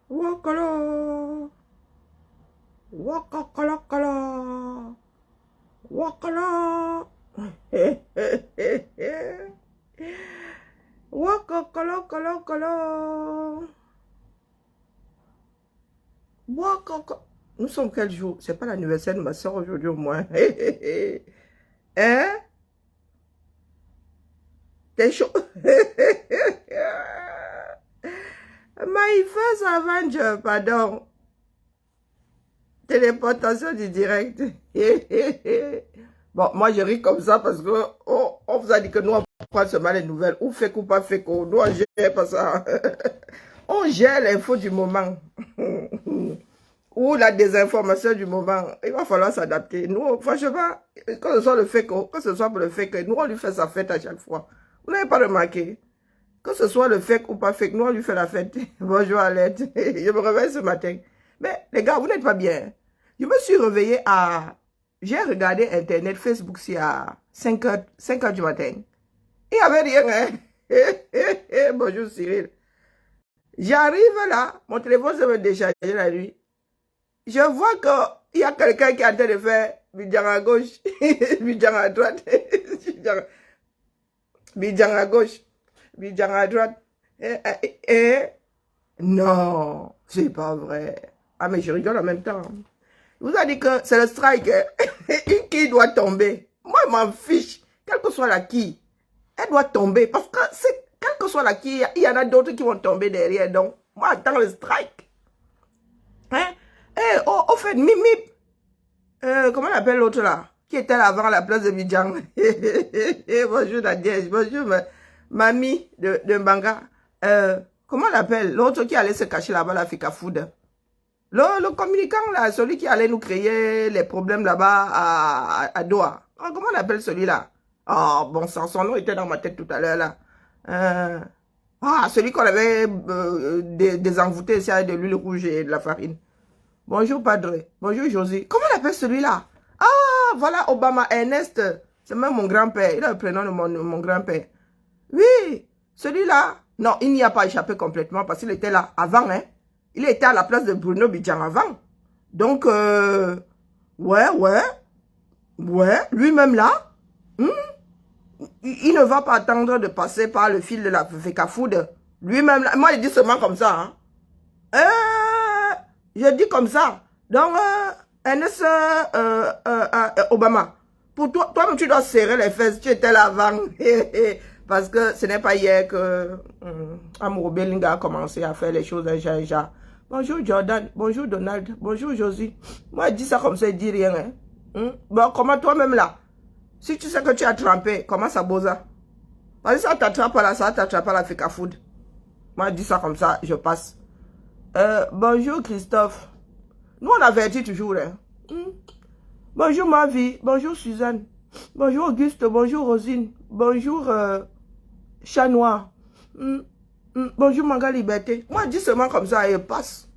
Wakala. Wakakalakala. Wakala. Wakakalakala. Wakaka. Nous sommes quel jour? C'est pas l'anniversaire de ma soeur aujourd'hui au moins. Hein? T'es chaud? My first Avenger, pardon. Téléportation du direct. Bon, moi je ris comme ça parce que on vous a dit que nous on prend seulement les nouvelles. Ou fait ou pas fait qu'on nous on gère pas ça. On gère l'info du moment. Ou la désinformation du moment. Il va falloir s'adapter. Nous, franchement, que ce soit le fait que ce soit pour le fait que nous on lui fait sa fête à chaque fois. Vous n'avez pas remarqué? Que ce soit le fake ou pas fake, nous on lui fait la fête. Bonjour Alette. Je me réveille ce matin. Mais les gars, vous n'êtes pas bien. Je me suis réveillé à... J'ai regardé Internet, Facebook, c'est à 5 heures du matin. Il n'y avait rien. Hein? Bonjour Cyril. J'arrive là, mon téléphone se me décharger la nuit. Je vois qu'il y a quelqu'un qui est en train de faire Bidjan à gauche, Bidjan à droite, Bidjan à gauche. Bidjan à droite. Non, c'est pas vrai. Ah, mais je rigole en même temps. Je vous ai dit que c'est le strike. Une qui doit tomber. Moi, je m'en fiche. Quelle que soit la qui, elle doit tomber. Parce que quelle que soit la qui, il y en a d'autres qui vont tomber derrière. Donc, moi, j'attends le strike. Hein? Au fait, Mimip. Comment on appelle l'autre là? Qui était là avant la place de Bidjan. Bonjour Nadia. Bonjour mamie de Mbanga. Comment on l'appelle? L'autre qui allait se cacher là-bas, la Fika Food. Le communicant là, celui qui allait nous créer les problèmes là-bas à Doha. Oh, comment on appelle celui-là? Oh, bon sang, son nom était dans ma tête tout à l'heure là. Celui qu'on avait désenvoûté, c'est de l'huile rouge et de la farine. Bonjour Padre. Bonjour Josie. Comment on appelle celui-là? Ah, voilà Obama Ernest. C'est même mon grand-père. Il a le prénom de mon grand-père. Oui, celui-là, non, il n'y a pas échappé complètement parce qu'il était là avant, hein. Il était à la place de Bruno Bidjan avant. Donc, ouais, lui-même là, il ne va pas attendre de passer par le fil de la Feka Food. Lui-même là, moi je dis seulement comme ça, hein. Je dis comme ça. Donc, Ernest Obama, pour toi-même tu dois serrer les fesses, tu étais là avant. Parce que ce n'est pas hier que Amour Bellinga a commencé à faire les choses déjà. Bonjour Jordan, bonjour Donald, bonjour Josie. Moi, je dis ça comme ça, je dis rien. Hein? Bon, comment toi-même là? Si tu sais que tu as trempé, comment ça bosa? Parce que ça t'attrape là, ça t'attrape à la Fika Food. Moi, je dis ça comme ça, je passe. Bonjour Christophe. Nous, on avertit toujours. Hein? Bonjour ma vie, bonjour Suzanne. Bonjour Auguste, bonjour Rosine. Bonjour... Chat noir. Bonjour Manga Liberté. Moi, je dis seulement comme ça et passe.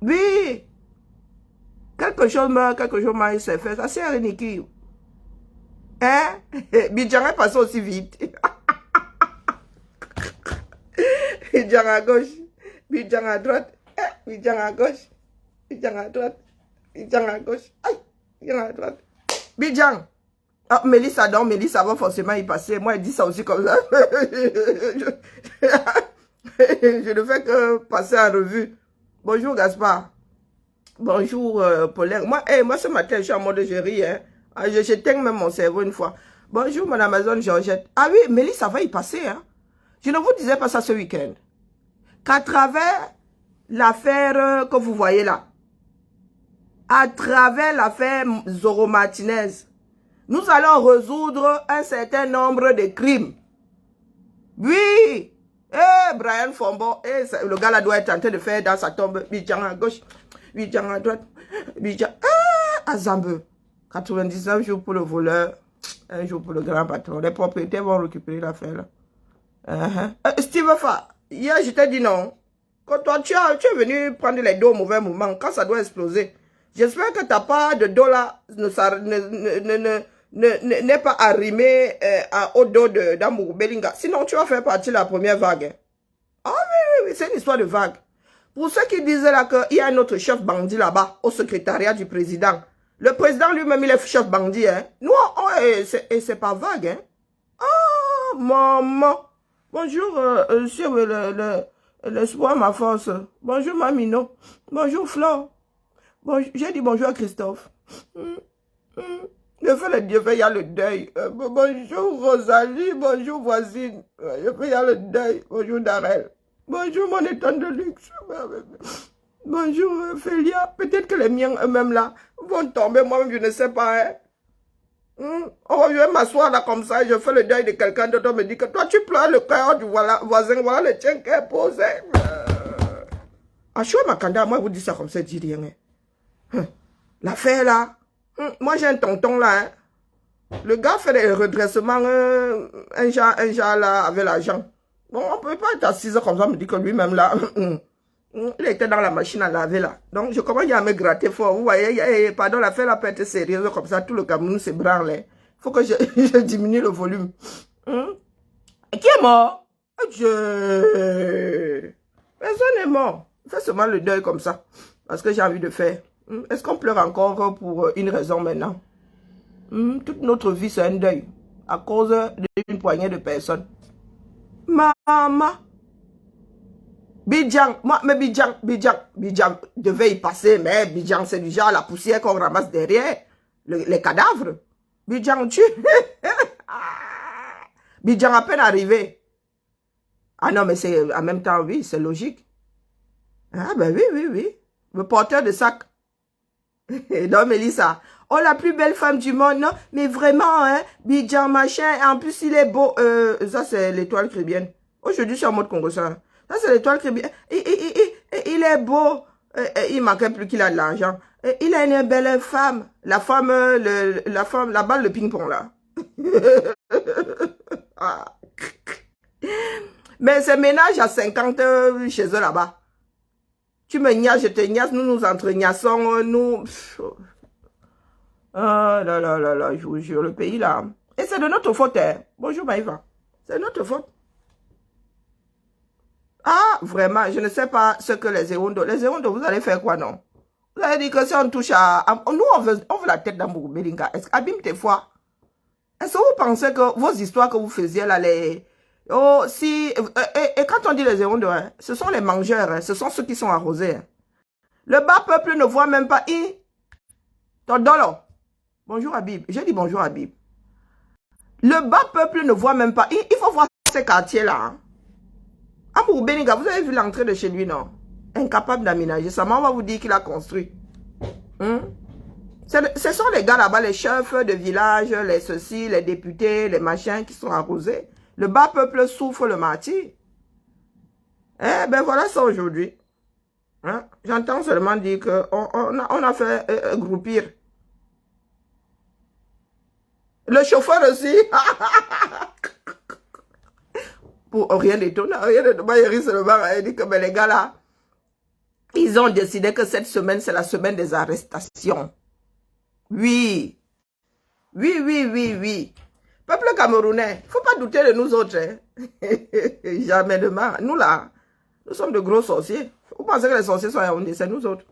Oui. Quelque chose m'a s'est fait. Ça c'est Reniki. Hein? Bidjan est passé aussi vite. Bidjan à gauche. Bidjan à droite. Bidjan à gauche. Bidjan à droite. Bidjan à gauche. Aïe. Bidjan à droite. Bidjan. Ah, Mélissa, donc Mélissa va forcément y passer. Moi, elle dit ça aussi comme ça. Je ne fais que passer en revue. Bonjour Gaspard. Bonjour Paulin. Moi, ce matin, je suis en mode je ris. Hein. J'éteins même mon cerveau une fois. Bonjour Madame Amazon Georgette. Ah oui, Mélissa va y passer. Hein. Je ne vous disais pas ça ce week-end. Qu'à travers l'affaire que vous voyez là, à travers l'affaire Zoro Martinez, nous allons résoudre un certain nombre de crimes. Oui. Brian Fombo. Le gars là doit être en train de faire dans sa tombe. Bidjan à gauche. Bidjan à droite. Bidjan. Azambe. 99 jours pour le voleur. 1 jour pour le grand patron. Les propriétaires vont récupérer l'affaire là. Steve Fa. Hier, je t'ai dit non. Quand toi, tu es venu prendre les dos au mauvais moment. Quand ça doit exploser. J'espère que ta part de dos là n'est pas arrimé au dos d'Amour Bellinga. Sinon, tu vas faire partie de la première vague. Hein. Ah oui, c'est une histoire de vague. Pour ceux qui disaient là qu'il y a un autre chef bandit là-bas, au secrétariat du président. Le président lui-même, il est chef bandit. Hein. Nous, et c'est pas vague. Hein. Oh, maman. Bonjour, sur l'espoir, ma force. Bonjour, Mamino. Bonjour, Flore. J'ai dit bonjour à Christophe. Je fais le Dieu, il y a le deuil. Bonjour, Rosalie. Bonjour, voisine. Je fais, il y a le deuil. Bonjour, Darel. Bonjour, mon état de luxe. Bonjour, Félia. Peut-être que les miens eux-mêmes là vont tomber. Moi-même, je ne sais pas. Hein. Oh, je vais m'asseoir là comme ça et je fais le deuil de quelqu'un d'autre. On me dit que toi, tu pleures le cœur du voisin. Voilà le tien qui est posé. Achoua Makanda, moi, vous dites ça comme ça, je dis rien. Hein. L'affaire là. Moi, j'ai un tonton là. Hein. Le gars fait des redressements. Un genre là, avec l'argent. Bon, on ne peut pas être assis comme ça, me dit que lui-même là. Il était dans la machine à laver là. Donc, je commence à me gratter fort. Vous voyez, pardon, l'affaire là peut être sérieuse comme ça. Tout le Cameroun se branle. Il faut que je diminue le volume. Et qui est mort? Personne n'est mort. Fais seulement le deuil comme ça. Parce que j'ai envie de faire. Est-ce qu'on pleure encore pour une raison maintenant? Toute notre vie, c'est un deuil. À cause d'une poignée de personnes. Maman. Bidjan, moi, mais Bidjan devait y passer, mais Bidjan, c'est du genre la poussière qu'on ramasse derrière les cadavres. Bidjan tue. Bidjan à peine arrivé. Ah non, mais c'est en même temps, oui, c'est logique. Ah ben oui. Le porteur de sac. Non, Mélissa. Oh, la plus belle femme du monde, non? Mais vraiment, hein, Bidjan, machin, en plus, il est beau. Ça, c'est l'étoile caribéenne. Aujourd'hui, je suis en mode Congo, ça. Ça, c'est l'étoile caribéenne. Il est beau. Il manquait plus qu'il a de l'argent. Il a une belle femme. La femme, la balle de ping-pong, là. Ah. Mais c'est ménage à 50 chez eux, là-bas. Tu me niaises, je te niaise, nous nous entre-niassons, nous... Ah là, je vous jure, le pays là. Et c'est de notre faute, hein. Bonjour Maïva. C'est de notre faute. Ah, vraiment, je ne sais pas ce que les Ewondo. Les Ewondo, vous allez faire quoi, non? Vous allez dire que si on touche à... Nous, on veut la tête d'Ambourou Belinga. Est-ce abîme tes fois? Est-ce que vous pensez que vos histoires que vous faisiez là, les... Oh, si... Et quand on dit les Ewondo, hein, ce sont les mangeurs, hein, ce sont ceux qui sont arrosés. Hein. Le bas peuple ne voit même pas... Ton dolo. Bonjour Habib. J'ai dit bonjour Habib. Le bas peuple ne voit même pas. Il faut voir ces quartiers-là. Hein. Amour Beniga, vous avez vu l'entrée de chez lui, non? Incapable d'aménager. Sa maman va vous dire qu'il a construit. Ce sont les gars là-bas, les chefs de village, les ceci, les députés, les machins qui sont arrosés. Le bas peuple souffre le martyr. Eh ben voilà ça aujourd'hui. Hein? J'entends seulement dire qu'on a fait groupir. Le chauffeur aussi. Pour rien d'étonnant, rien de Maïri seulement, il dit que ben, les gars là, ils ont décidé que cette semaine, c'est la semaine des arrestations. Oui. Peuple camerounais, il ne faut pas douter de nous autres. Hein. Jamais demain. Nous là, nous sommes de gros sorciers. Vous pensez que les sorciers sont Yaoundé, c'est nous autres.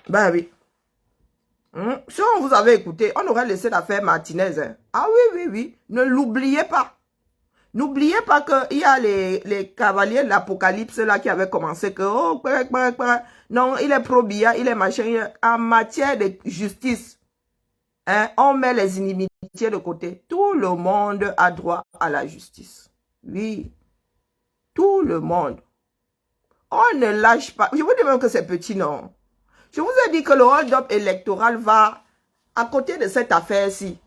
Ben oui. Si on vous avait écouté, on aurait laissé l'affaire Martinez. Hein. Ah oui. Ne l'oubliez pas. N'oubliez pas qu'il y a les cavaliers de l'Apocalypse là qui avaient commencé que non, il est pro-Biya, il est machin. En matière de justice, hein, on met les inimitiés de côté. Tout le monde a droit à la justice. Oui. Tout le monde. On ne lâche pas. Je vous dis même que c'est petit, non. Je vous ai dit que le hold-up électoral va à côté de cette affaire-ci.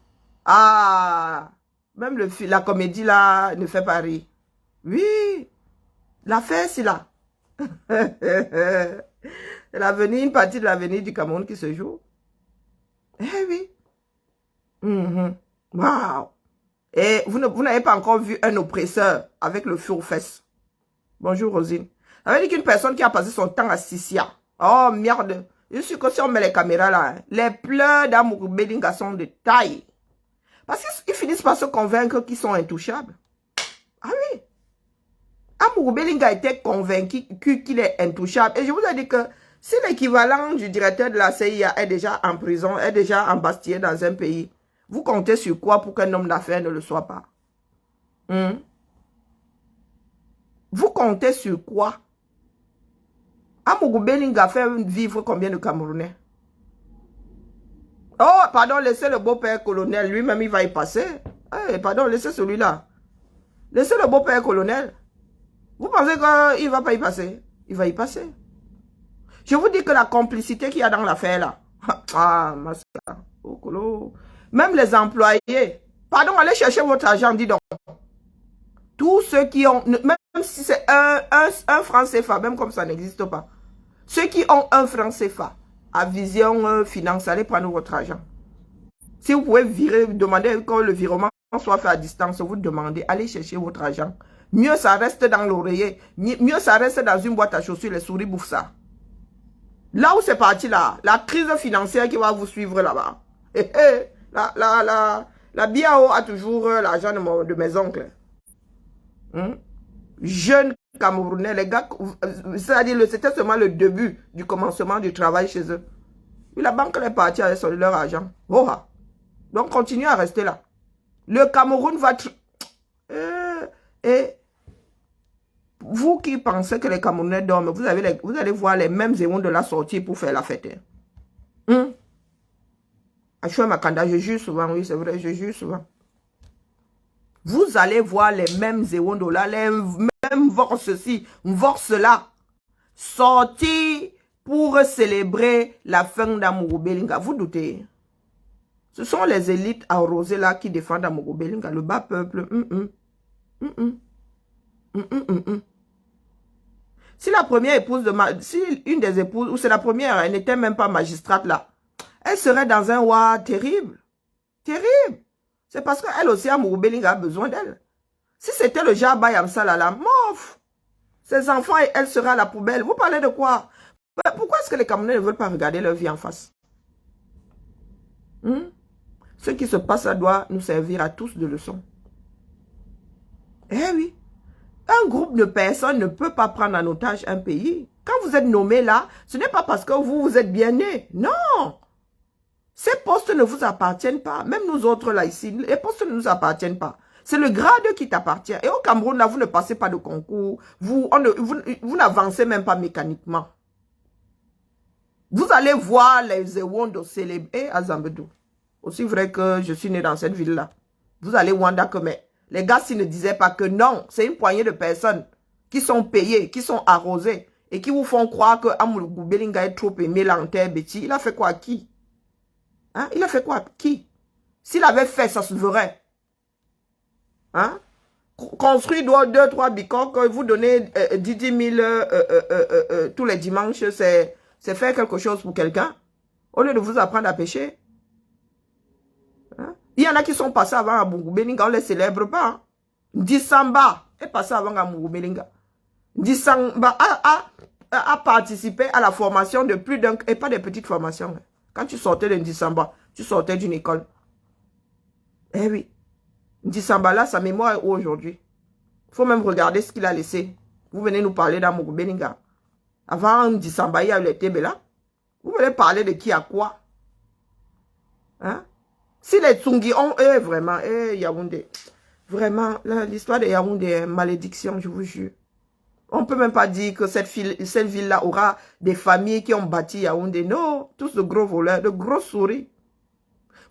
Ah, même la comédie là ne fait pas rire. Oui, l'affaire c'est là. C'est l'avenir, une partie de l'avenir du Cameroun qui se joue. Eh oui. Waouh. Et vous n'avez pas encore vu un oppresseur avec le feu aux fesses. Bonjour Rosine. Ça veut dire qu'une personne qui a passé son temps à Sissia. Oh merde. Je suis que si on met les caméras là, hein, les pleurs d'Amour Belinga sont de taille. Parce qu'ils finissent par se convaincre qu'ils sont intouchables. Ah oui. Amourou Belinga était convaincu qu'il est intouchable. Et je vous ai dit que si l'équivalent du directeur de la CIA est déjà en prison, est déjà embastillé dans un pays, vous comptez sur quoi pour qu'un homme d'affaires ne le soit pas? Vous comptez sur quoi? Amourou Belinga fait vivre combien de Camerounais? Oh, pardon, laissez le beau-père colonel. Lui-même, il va y passer. Pardon, laissez celui-là. Laissez le beau-père colonel. Vous pensez qu'il ne va pas y passer? Il va y passer. Je vous dis que la complicité qu'il y a dans l'affaire là. Ah, Massa. Même les employés. Pardon, allez chercher votre argent, dis donc. Tous ceux qui ont, même si c'est un franc CFA, même comme ça n'existe pas. Ceux qui ont un franc CFA à vision finance, allez prendre votre argent. Si vous pouvez virer, demander que le virement soit fait à distance, vous demandez, allez chercher votre argent. Mieux ça reste dans l'oreiller, mieux ça reste dans une boîte à chaussures, les souris bouffent ça. Là où c'est parti là, la crise financière qui va vous suivre là-bas. La BIAO a toujours l'argent de mes oncles. Jeunes Camerounais, les gars, c'est-à-dire c'était seulement le début du commencement du travail chez eux. Et la banque est partie avec leur argent. Donc continuez à rester là. Le Cameroun va... Et vous qui pensez que les Camerounais dorment, vous allez voir les mêmes éons de la sortie pour faire la fête. Achou Makanda, je jure souvent, oui c'est vrai, je jure souvent. Vous allez voir les mêmes éons de là, les mêmes vorces-ci, vorces-là, sortir pour célébrer la fin d'Amourou Belinga. Vous doutez? Ce sont les élites arrosées là qui défendent Amourou Belinga, le bas peuple. Si la première épouse si une des épouses, ou c'est la première, elle n'était même pas magistrate là, elle serait dans un roi terrible. Terrible. C'est parce qu'elle aussi, Amourou Belinga a besoin d'elle. Si c'était le Jabba Yamsalala, mof, ses enfants et elle seraient à la poubelle. Vous parlez de quoi? Pourquoi est-ce que les Camerounais ne veulent pas regarder leur vie en face? Ce qui se passe là doit nous servir à tous de leçon. Eh oui. Un groupe de personnes ne peut pas prendre en otage un pays. Quand vous êtes nommé là, ce n'est pas parce que vous êtes bien né. Non. Ces postes ne vous appartiennent pas. Même nous autres là ici, les postes ne nous appartiennent pas. C'est le grade qui t'appartient. Et au Cameroun, là, vous ne passez pas de concours. Vous n'avancez même pas mécaniquement. Vous allez voir les Ewondo célébrer à Zambedou. Aussi vrai que je suis né dans cette ville-là. Vous allez Wanda que mais les gars s'ils ne disaient pas que non, c'est une poignée de personnes qui sont payées, qui sont arrosées et qui vous font croire que Amourou Belinga est trop aimé l'enterre Betty. Il a fait quoi à qui? Hein? Il a fait quoi à qui? S'il avait fait, ça se verrait. Hein? Construire 2-3 bicoques, vous donnez 10 000 tous les dimanches, c'est faire quelque chose pour quelqu'un. Au lieu de vous apprendre à pêcher. Hein? Il y en a qui sont passés avant Amourou Belinga, on ne les célèbre pas. Hein? Dissamba est passé avant Amourou Belinga. Dissamba a participé à la formation de plus d'un... Et pas des petites formations. Quand tu sortais de Dissamba, tu sortais d'une école. Eh oui. Dissamba là, sa mémoire est où aujourd'hui? Il faut même regarder ce qu'il a laissé. Vous venez nous parler d'Amourou Belinga. Avant Dissamba, il y a eu les Tébéla. Vous venez parler de qui à quoi? Hein? Si les Tsungi ont, vraiment, Yaoundé, vraiment, l'histoire de Yaoundé est une malédiction, je vous jure. On ne peut même pas dire que cette ville-là aura des familles qui ont bâti Yaoundé. Non, tous de gros voleurs, de grosses souris.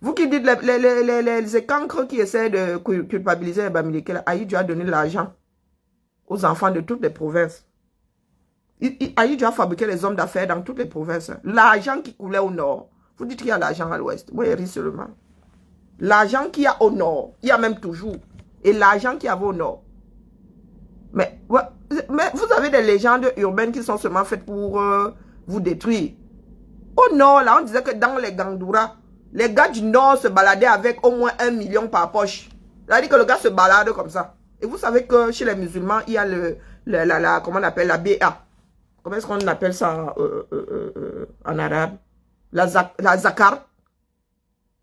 Vous qui dites les écancres qui essaient de culpabiliser les Bamileke, Aïdjo a donné l'argent aux enfants de toutes les provinces. Aïdjo a fabriqué les hommes d'affaires dans toutes les provinces. L'argent qui coulait au nord. Vous dites qu'il y a l'argent à l'ouest. Oui, rit seulement. L'argent qu'il y a au nord, il y a même toujours. Et l'argent qu'il y avait au nord. Mais vous avez des légendes urbaines qui sont seulement faites pour vous détruire. Au nord, là, on disait que dans les Gandoura, les gars du nord se baladaient avec au moins 1 million par poche. C'est-à-dire que le gars se balade comme ça. Et vous savez que chez les musulmans, il y a comment on appelle la BA. Comment est-ce qu'on appelle ça en arabe? La zakat.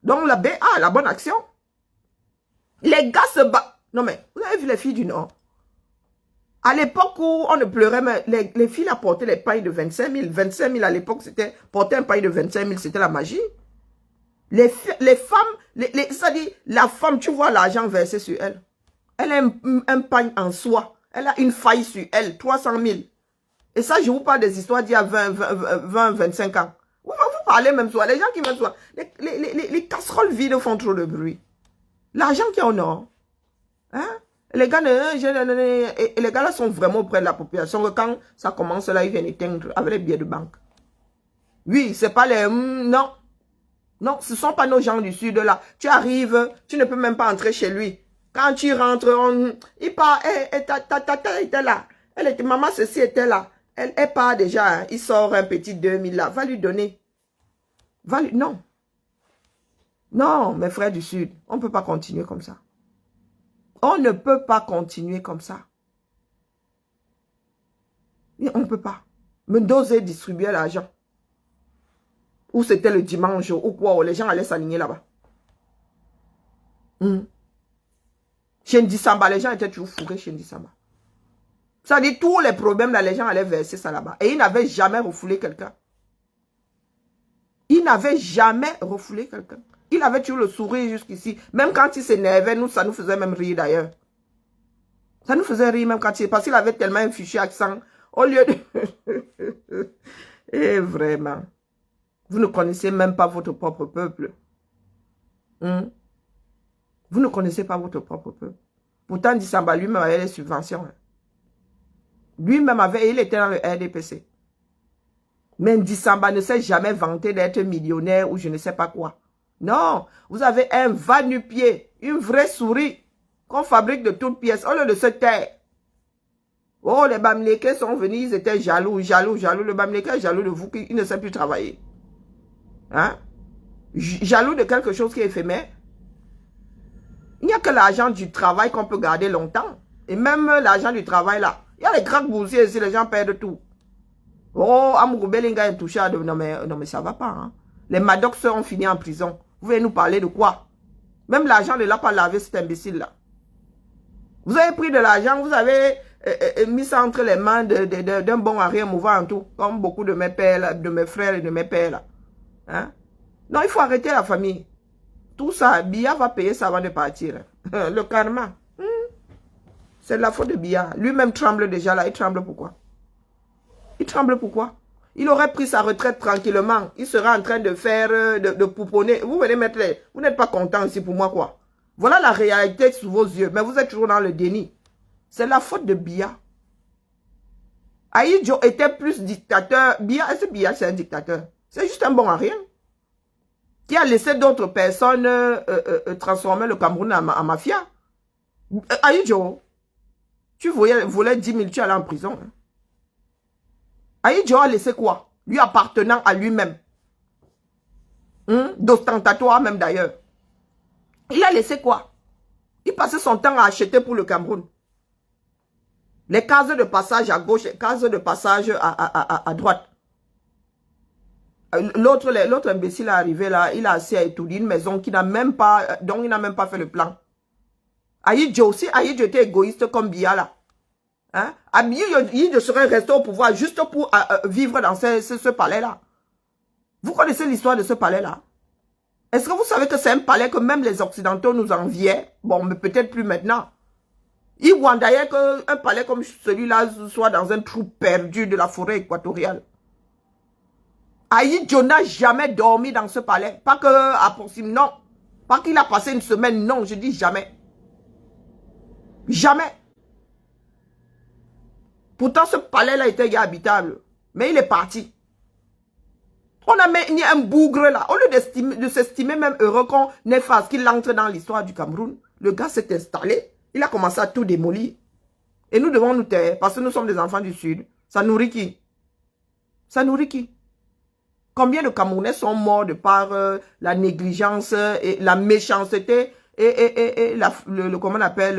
Donc la BA, la bonne action. Les gars se battent. Non mais, vous avez vu les filles du nord? À l'époque où on ne pleurait, mais les filles apportaient les pailles de 25 000. 25 000 à l'époque, c'était porter un paille de 25 000, c'était la magie. Les femmes, ça dit, la femme, tu vois l'argent versé sur elle. Elle a un pagne en soie. Elle a une faille sur elle, 300 000. Et ça, je vous parle des histoires d'il y a 20, 25 ans. Vous parlez même soir. Les gens qui viennent soir. Les casseroles vides font trop de bruit. L'argent qui est en or. Hein? Les gars, les gars là sont vraiment auprès de la population. Quand ça commence là, ils viennent éteindre avec les billets de banque. Oui, c'est pas les... non. Non, ce ne sont pas nos gens du sud là. Tu arrives, tu ne peux même pas entrer chez lui. Quand tu rentres, il part, ta était là. Maman, ceci était là. Elle part déjà, hein. Il sort un petit 2000 là. Va lui donner. Non. Non, mes frères du sud, on ne peut pas continuer comme ça. On ne peut pas continuer comme ça. On ne peut pas. Me doser distribuer l'argent. Ou c'était le dimanche, ou quoi, les gens allaient s'aligner là-bas. Chez Ndisamba, les gens étaient toujours fourrés chez Ndisamba. Ça dit, tous les problèmes, là, les gens allaient verser ça là-bas. Et ils n'avaient jamais refoulé quelqu'un. Ils n'avaient jamais refoulé quelqu'un. Il avait toujours le sourire jusqu'ici. Même quand il s'énervait, ça nous faisait même rire d'ailleurs. Ça nous faisait rire même quand parce qu'il avait tellement un fichu accent. Au lieu de... Et vraiment... Vous ne connaissez même pas votre propre peuple. Vous ne connaissez pas votre propre peuple. Pourtant, Ndisamba lui-même avait les subventions. Lui-même il était dans le RDPC. Mais Ndisamba ne s'est jamais vanté d'être millionnaire ou je ne sais pas quoi. Non, vous avez un va-nu-pied, une vraie souris qu'on fabrique de toutes pièces au lieu de se taire. Oh, les Bamileke sont venus, ils étaient jaloux. Le Bamileke est jaloux de vous, il ne sait plus travailler. Hein? Jaloux de quelque chose qui est éphémère. Il n'y a que l'argent du travail qu'on peut garder longtemps. Et même l'argent du travail là. Il y a les grands boursiers ici, les gens perdent tout. Oh, Amourou Belinga est touché à... Non mais ça va pas. Hein? Les Maddox ont fini en prison. Vous voulez nous parler de quoi? Même l'argent ne l'a pas lavé, cet imbécile là. Vous avez pris de l'argent, vous avez mis ça entre les mains d'un bon arrière mouvant en tout. Comme beaucoup de mes pères, là, de mes frères et de mes pères là. Hein? Non, il faut arrêter la famille. Tout ça, Biya va payer ça avant de partir. Le karma. C'est de la faute de Biya. Lui-même tremble déjà là. Il tremble pourquoi? Il tremble pourquoi? Il aurait pris sa retraite tranquillement. Il sera en train de faire, de pouponner. Vous venez mettre les... Vous n'êtes pas content ici pour moi quoi? Voilà la réalité sous vos yeux. Mais vous êtes toujours dans le déni. C'est la faute de Biya. Ahidjo était plus dictateur. Biya, est-ce que Biya c'est un dictateur? C'est juste un bon à rien. Qui a laissé d'autres personnes transformer le Cameroun en mafia. Ahidjo, tu voulais 10 000, tu allais en prison. Hein. Ahidjo a laissé quoi? Lui appartenant à lui-même. D'ostentatoire même d'ailleurs. Il a laissé quoi? Il passait son temps à acheter pour le Cameroun. Les cases de passage à gauche, les cases de passage à droite. L'autre imbécile est arrivé là, il a assez à étudier une maison qui n'a même pas, dont il n'a même pas fait le plan. Ahidjo aussi, Ahidjo était égoïste comme Biya là. Hein? Ahidjo serait resté au pouvoir juste pour vivre dans ce palais là. Vous connaissez l'histoire de ce palais là? Est-ce que vous savez que c'est un palais que même les Occidentaux nous enviaient? Bon, mais peut-être plus maintenant. Ils voyaient qu'un palais comme celui-là soit dans un trou perdu de la forêt équatoriale. Ahidjo n'a jamais dormi dans ce palais. Pas que à Proxime, non. Pas qu'il a passé une semaine, non, je dis jamais. Jamais. Pourtant, ce palais-là était habitable. Mais il est parti. On a mis un bougre là. Au lieu de s'estimer même heureux qu'on efface qu'il entre dans l'histoire du Cameroun, le gars s'est installé. Il a commencé à tout démolir. Et nous devons nous taire parce que nous sommes des enfants du Sud. Ça nourrit qui? Ça nourrit qui? Combien de Camerounais sont morts de par la négligence et la méchanceté et comment on appelle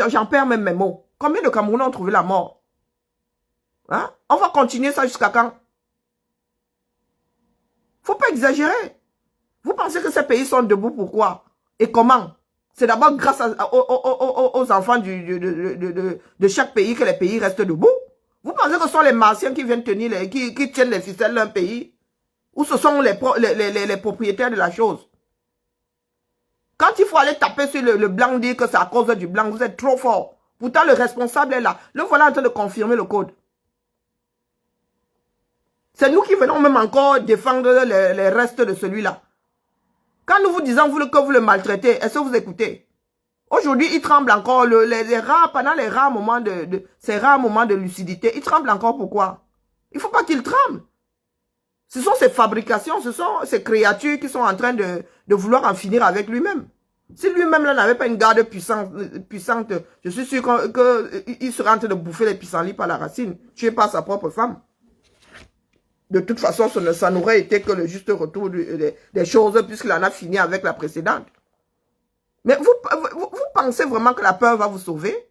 j'en perds même mes mots. Combien de Camerounais ont trouvé la mort? Hein? On va continuer ça jusqu'à quand? Faut pas exagérer. Vous pensez que ces pays sont debout pourquoi? Et comment? C'est d'abord grâce aux enfants de chaque pays que les pays restent debout. Vous pensez que ce sont les martiens qui viennent tenir, qui tiennent les ficelles d'un pays? Ou ce sont les propriétaires de la chose? Quand il faut aller taper sur le blanc, dire que c'est à cause du blanc, vous êtes trop fort. Pourtant, le responsable est là. Le voilà en train de confirmer le code. C'est nous qui venons même encore défendre les restes de celui-là. Quand nous vous disons que vous le maltraitez, est-ce que vous écoutez? Aujourd'hui, il tremble encore. Pendant les rares moments ces rares moments de lucidité, il tremble encore. Pourquoi? Il ne faut pas qu'il tremble. Ce sont ces fabrications, ce sont ces créatures qui sont en train de vouloir en finir avec lui-même. Si lui-même n'avait pas une garde puissante, je suis sûr qu'il serait en train de bouffer les pissenlits par la racine, tué par sa propre femme. De toute façon, ça n'aurait été que le juste retour des choses, puisqu'il en a fini avec la précédente. Mais vous pensez vraiment que la peur va vous sauver?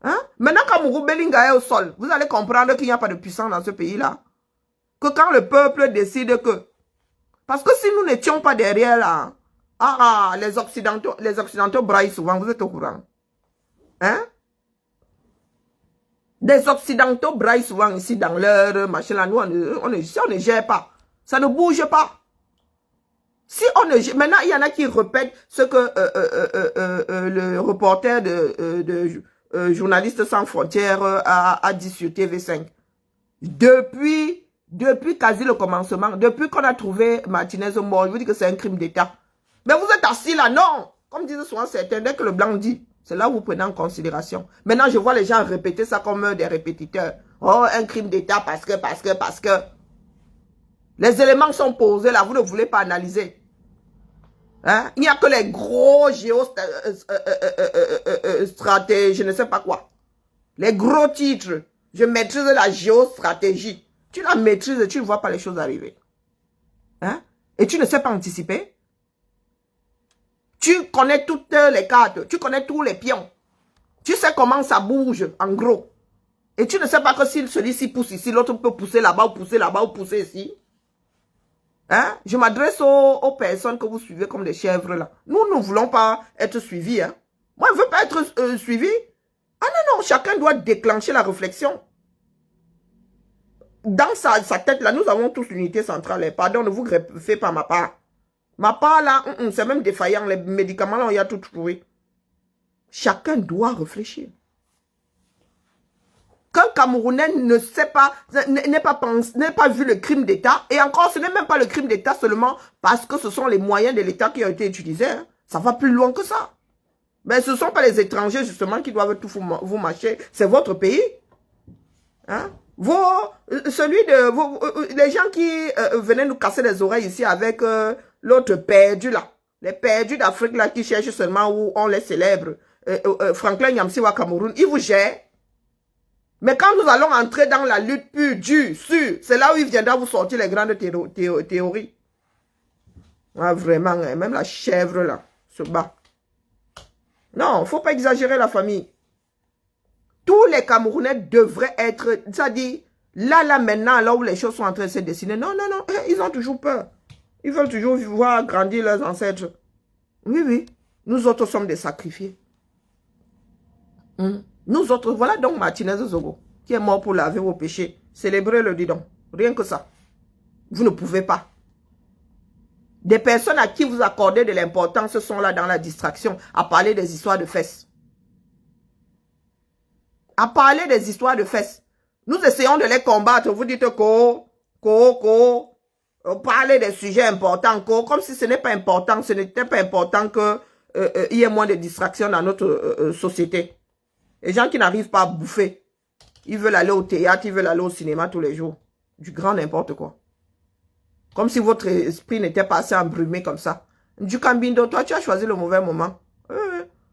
Hein? Maintenant, quand Mourou Belinga est au sol, vous allez comprendre qu'il n'y a pas de puissance dans ce pays-là. Que quand le peuple décide que... Parce que si nous n'étions pas derrière là... les Occidentaux braillent souvent, vous êtes au courant. Hein? Des Occidentaux braillent souvent ici dans leur machin là. Nous, on ne gère pas. Ça ne bouge pas. Si on ne... Maintenant, il y en a qui répètent ce que le reporter de Journalistes sans frontières a dit sur TV5. Depuis quasi le commencement, depuis qu'on a trouvé Martinez mort, je vous dis que c'est un crime d'État. Mais vous êtes assis là, non. Comme disent souvent certains, dès que le blanc dit, c'est là où vous prenez en considération. Maintenant, je vois les gens répéter ça comme des répétiteurs. Oh, un crime d'État parce que. Les éléments sont posés là, vous ne voulez pas analyser. Hein? Il n'y a que les gros géostratégies, je ne sais pas quoi. Les gros titres. Je maîtrise la géostratégie. Tu la maîtrises et tu ne vois pas les choses arriver. Hein? Et tu ne sais pas anticiper. Tu connais toutes les cartes. Tu connais tous les pions. Tu sais comment ça bouge, en gros. Et tu ne sais pas que si celui-ci pousse ici, l'autre peut pousser là-bas, ou pousser là-bas, ou pousser ici. Hein? Je m'adresse aux personnes que vous suivez comme des chèvres là. Nous ne voulons pas être suivis. Hein? Moi, je ne veux pas être suivi. Ah non, non, chacun doit déclencher la réflexion. Dans sa tête là, nous avons tous l'unité centrale. Pardon, ne vous greffez pas ma part. Ma part là, c'est même défaillant. Les médicaments là, on y a tout trouvé. Chacun doit réfléchir. Qu'un Camerounais ne sait pas, n'ait pas vu le crime d'État, et encore, ce n'est même pas le crime d'État seulement parce que ce sont les moyens de l'État qui ont été utilisés. Hein. Ça va plus loin que ça. Mais ce ne sont pas les étrangers, justement, qui doivent tout vous mâcher. C'est votre pays. Hein? Les gens qui venaient nous casser les oreilles ici avec l'autre perdu là. Les perdus d'Afrique là qui cherchent seulement où on les célèbre. Franklin Nyamsiwa Cameroun, ils vous gèrent. Mais quand nous allons entrer dans la lutte pure, dure, sûre, c'est là où il viendra vous sortir les grandes théories. Ah, vraiment, hein, même la chèvre là se bat. Non, il ne faut pas exagérer la famille. Tous les Camerounais devraient être, c'est-à-dire, là, maintenant, là où les choses sont en train de se dessiner. Non, non, non, ils ont toujours peur. Ils veulent toujours voir grandir leurs ancêtres. Oui, oui, nous autres sommes des sacrifiés. Nous autres, voilà donc Martinez Zogo, qui est mort pour laver vos péchés. Célébrez-le, dis donc. Rien que ça. Vous ne pouvez pas. Des personnes à qui vous accordez de l'importance sont là dans la distraction, à parler des histoires de fesses. À parler des histoires de fesses. Nous essayons de les combattre. Vous dites parlez des sujets importants, comme si ce n'est pas important, ce n'était pas important qu'il y ait moins de distractions dans notre société. Les gens qui n'arrivent pas à bouffer, ils veulent aller au théâtre, ils veulent aller au cinéma tous les jours. Du grand n'importe quoi. Comme si votre esprit n'était pas assez embrumé comme ça. Du Cambindo, toi, tu as choisi le mauvais moment.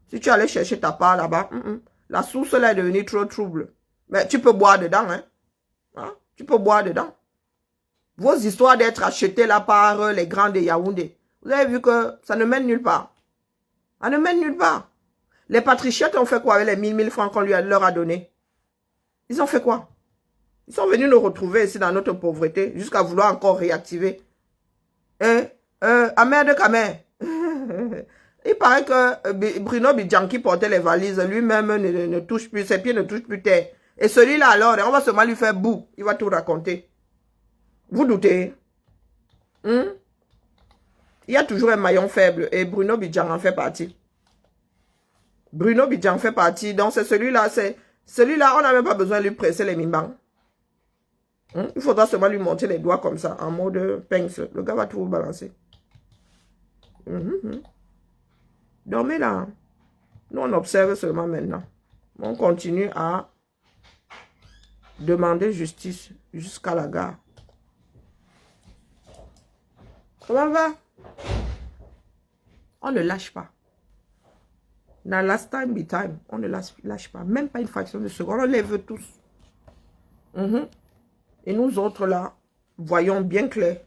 Si tu allais chercher ta part là-bas, la source là est devenue trop trouble. Mais tu peux boire dedans, hein? Tu peux boire dedans. Vos histoires d'être achetés là par les grands de Yaoundé, vous avez vu que ça ne mène nulle part. Ça ne mène nulle part. Les patriciettes ont fait quoi avec les 1000 francs qu'on leur a donnés? Ils ont fait quoi? Ils sont venus nous retrouver ici dans notre pauvreté, jusqu'à vouloir encore réactiver. Amer de Camer. Il paraît que Bruno Bidjanki portait les valises, lui-même ne touche plus, ses pieds ne touchent plus terre. Et celui-là alors, on va seulement lui faire boue, il va tout raconter. Vous doutez? Il y a toujours un maillon faible et Bruno Bidjan en fait partie. Bruno Bidjan fait partie, donc c'est celui-là, on n'a même pas besoin de lui presser les mimbans. Il faudra seulement lui monter les doigts comme ça, en mode pince. Le gars va tout vous balancer. Dormez là. Nous, on observe seulement maintenant. On continue à demander justice jusqu'à la gare. Comment va? On ne lâche pas. Dans last time be time, on ne lâche pas. Même pas une fraction de seconde. On les veut tous. Et nous autres là, voyons bien clair.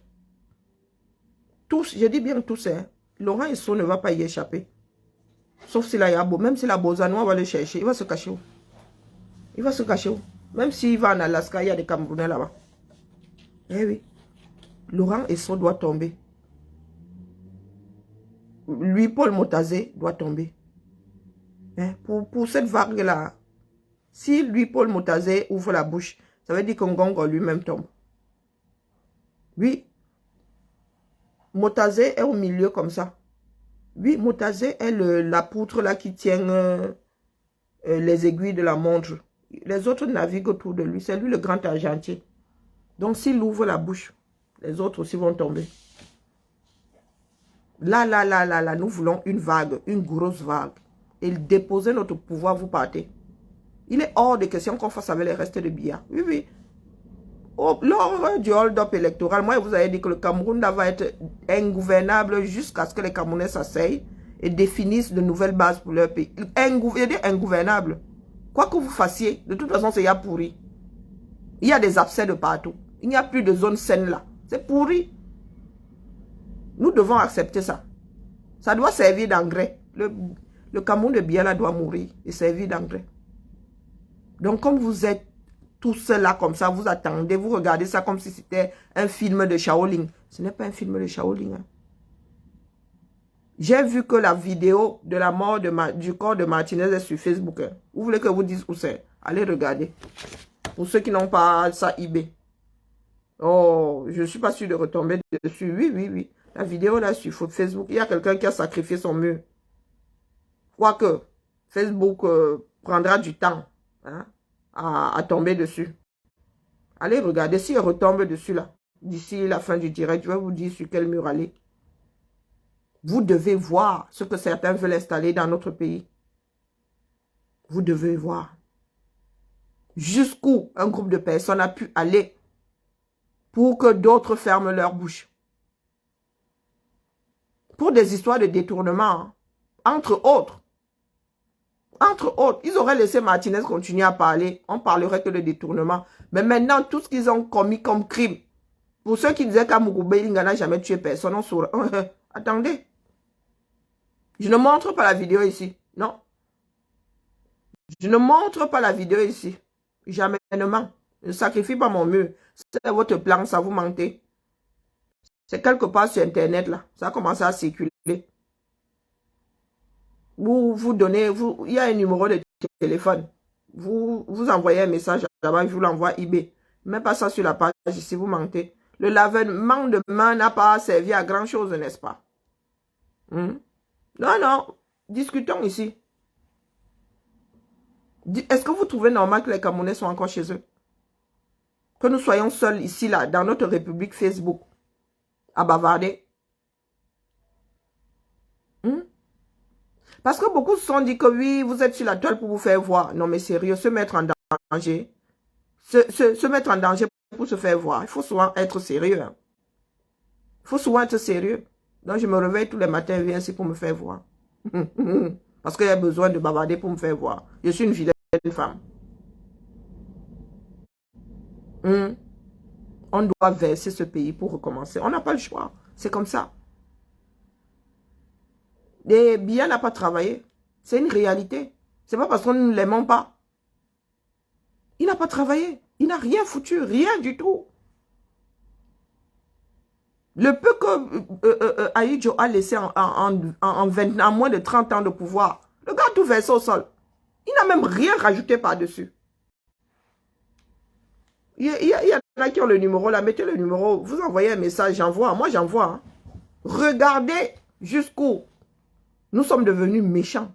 Tous, je dis bien tous, hein. Laurent Esso ne va pas y échapper. Sauf s'il a beau. Même si la Bozanois va le chercher, il va se cacher où? Il va se cacher où? Même s'il va en Alaska, il y a des Camerounais là-bas. Eh oui. Laurent Esso doit tomber. Lui, Paul Motazé, doit tomber. Hein? Pour cette vague-là, si lui, Paul Motazé, ouvre la bouche, ça veut dire que Ngongo lui-même tombe. Oui. Motazé est au milieu comme ça. Oui, Motazé est la poutre là qui tient les aiguilles de la montre. Les autres naviguent autour de lui. C'est lui le grand argentier. Donc s'il ouvre la bouche, les autres aussi vont tomber. Là, nous voulons une vague, une grosse vague. Et déposer notre pouvoir, vous partez. Il est hors de question qu'on fasse avec les restes de billets. Oui, oui. Lors du hold-up électoral, moi, vous avez dit que le Cameroun va être ingouvernable jusqu'à ce que les Camerounais s'asseyent et définissent de nouvelles bases pour leur pays. Ingouvernable. Quoi que vous fassiez, de toute façon, c'est pourri. Il y a des abcès de partout. Il n'y a plus de zone saine là. C'est pourri. Nous devons accepter ça. Ça doit servir d'engrais. Le Cameroun de Biala doit mourir et servir d'engrais. Donc, comme vous êtes tout cela comme ça, vous attendez, vous regardez ça comme si c'était un film de Shaolin. Ce n'est pas un film de Shaolin. Hein. J'ai vu que la vidéo de la mort du corps de Martinez est sur Facebook. Hein. Vous voulez que je vous dise où c'est? Allez regarder. Pour ceux qui n'ont pas ça eBay. Oh, je ne suis pas sûr de retomber dessus. Oui. La vidéo là sur Facebook, il y a quelqu'un qui a sacrifié son mur. Quoique, Facebook prendra du temps. Hein, à tomber dessus. Allez regarder si elle retombe dessus là. D'ici la fin du direct, je vais vous dire sur quel mur aller. Vous devez voir ce que certains veulent installer dans notre pays. Vous devez voir. Jusqu'où un groupe de personnes a pu aller pour que d'autres ferment leur bouche. Pour des histoires de détournement, hein, entre autres. Entre autres, ils auraient laissé Martinez continuer à parler. On parlerait que de détournement. Mais maintenant, tout ce qu'ils ont commis comme crime, pour ceux qui disaient qu'Amougou il n'a jamais tué personne, on saura. Attendez. Je ne montre pas la vidéo ici. Non. Je ne montre pas la vidéo ici. Jamais. Je ne sacrifie pas mon mur. C'est votre plan, ça vous mentez. C'est quelque part sur Internet, là. Ça a commencé à circuler. Vous donnez, il y a un numéro de téléphone. Vous envoyez un message là-bas, je vous l'envoie eBay. Même pas ça sur la page ici, vous mentez. Le lavement de main n'a pas servi à grand chose, n'est-ce pas? Non, discutons ici. Est-ce que vous trouvez normal que les Camerounais soient encore chez eux? Que nous soyons seuls ici, là, dans notre république Facebook, à bavarder? Parce que beaucoup se sont dit que oui, vous êtes sur la toile pour vous faire voir. Non mais sérieux, se mettre en danger. Se mettre en danger pour se faire voir. Il faut souvent être sérieux. Hein. Il faut souvent être sérieux. Donc je me réveille tous les matins et viens ici pour me faire voir. Parce qu'il y a besoin de bavarder pour me faire voir. Je suis une vilaine femme. On doit verser ce pays pour recommencer. On n'a pas le choix. C'est comme ça. Et Biya n'a pas travaillé. C'est une réalité. C'est pas parce qu'on ne l'aimons pas. Il n'a pas travaillé. Il n'a rien foutu. Rien du tout. Le peu que Ahidjo a laissé en moins de 30 ans de pouvoir, le gars a tout versé au sol. Il n'a même rien rajouté par-dessus. Il y en a qui ont le numéro là, mettez le numéro, vous envoyez un message, j'envoie, moi j'envoie. Hein. Regardez jusqu'où nous sommes devenus méchants.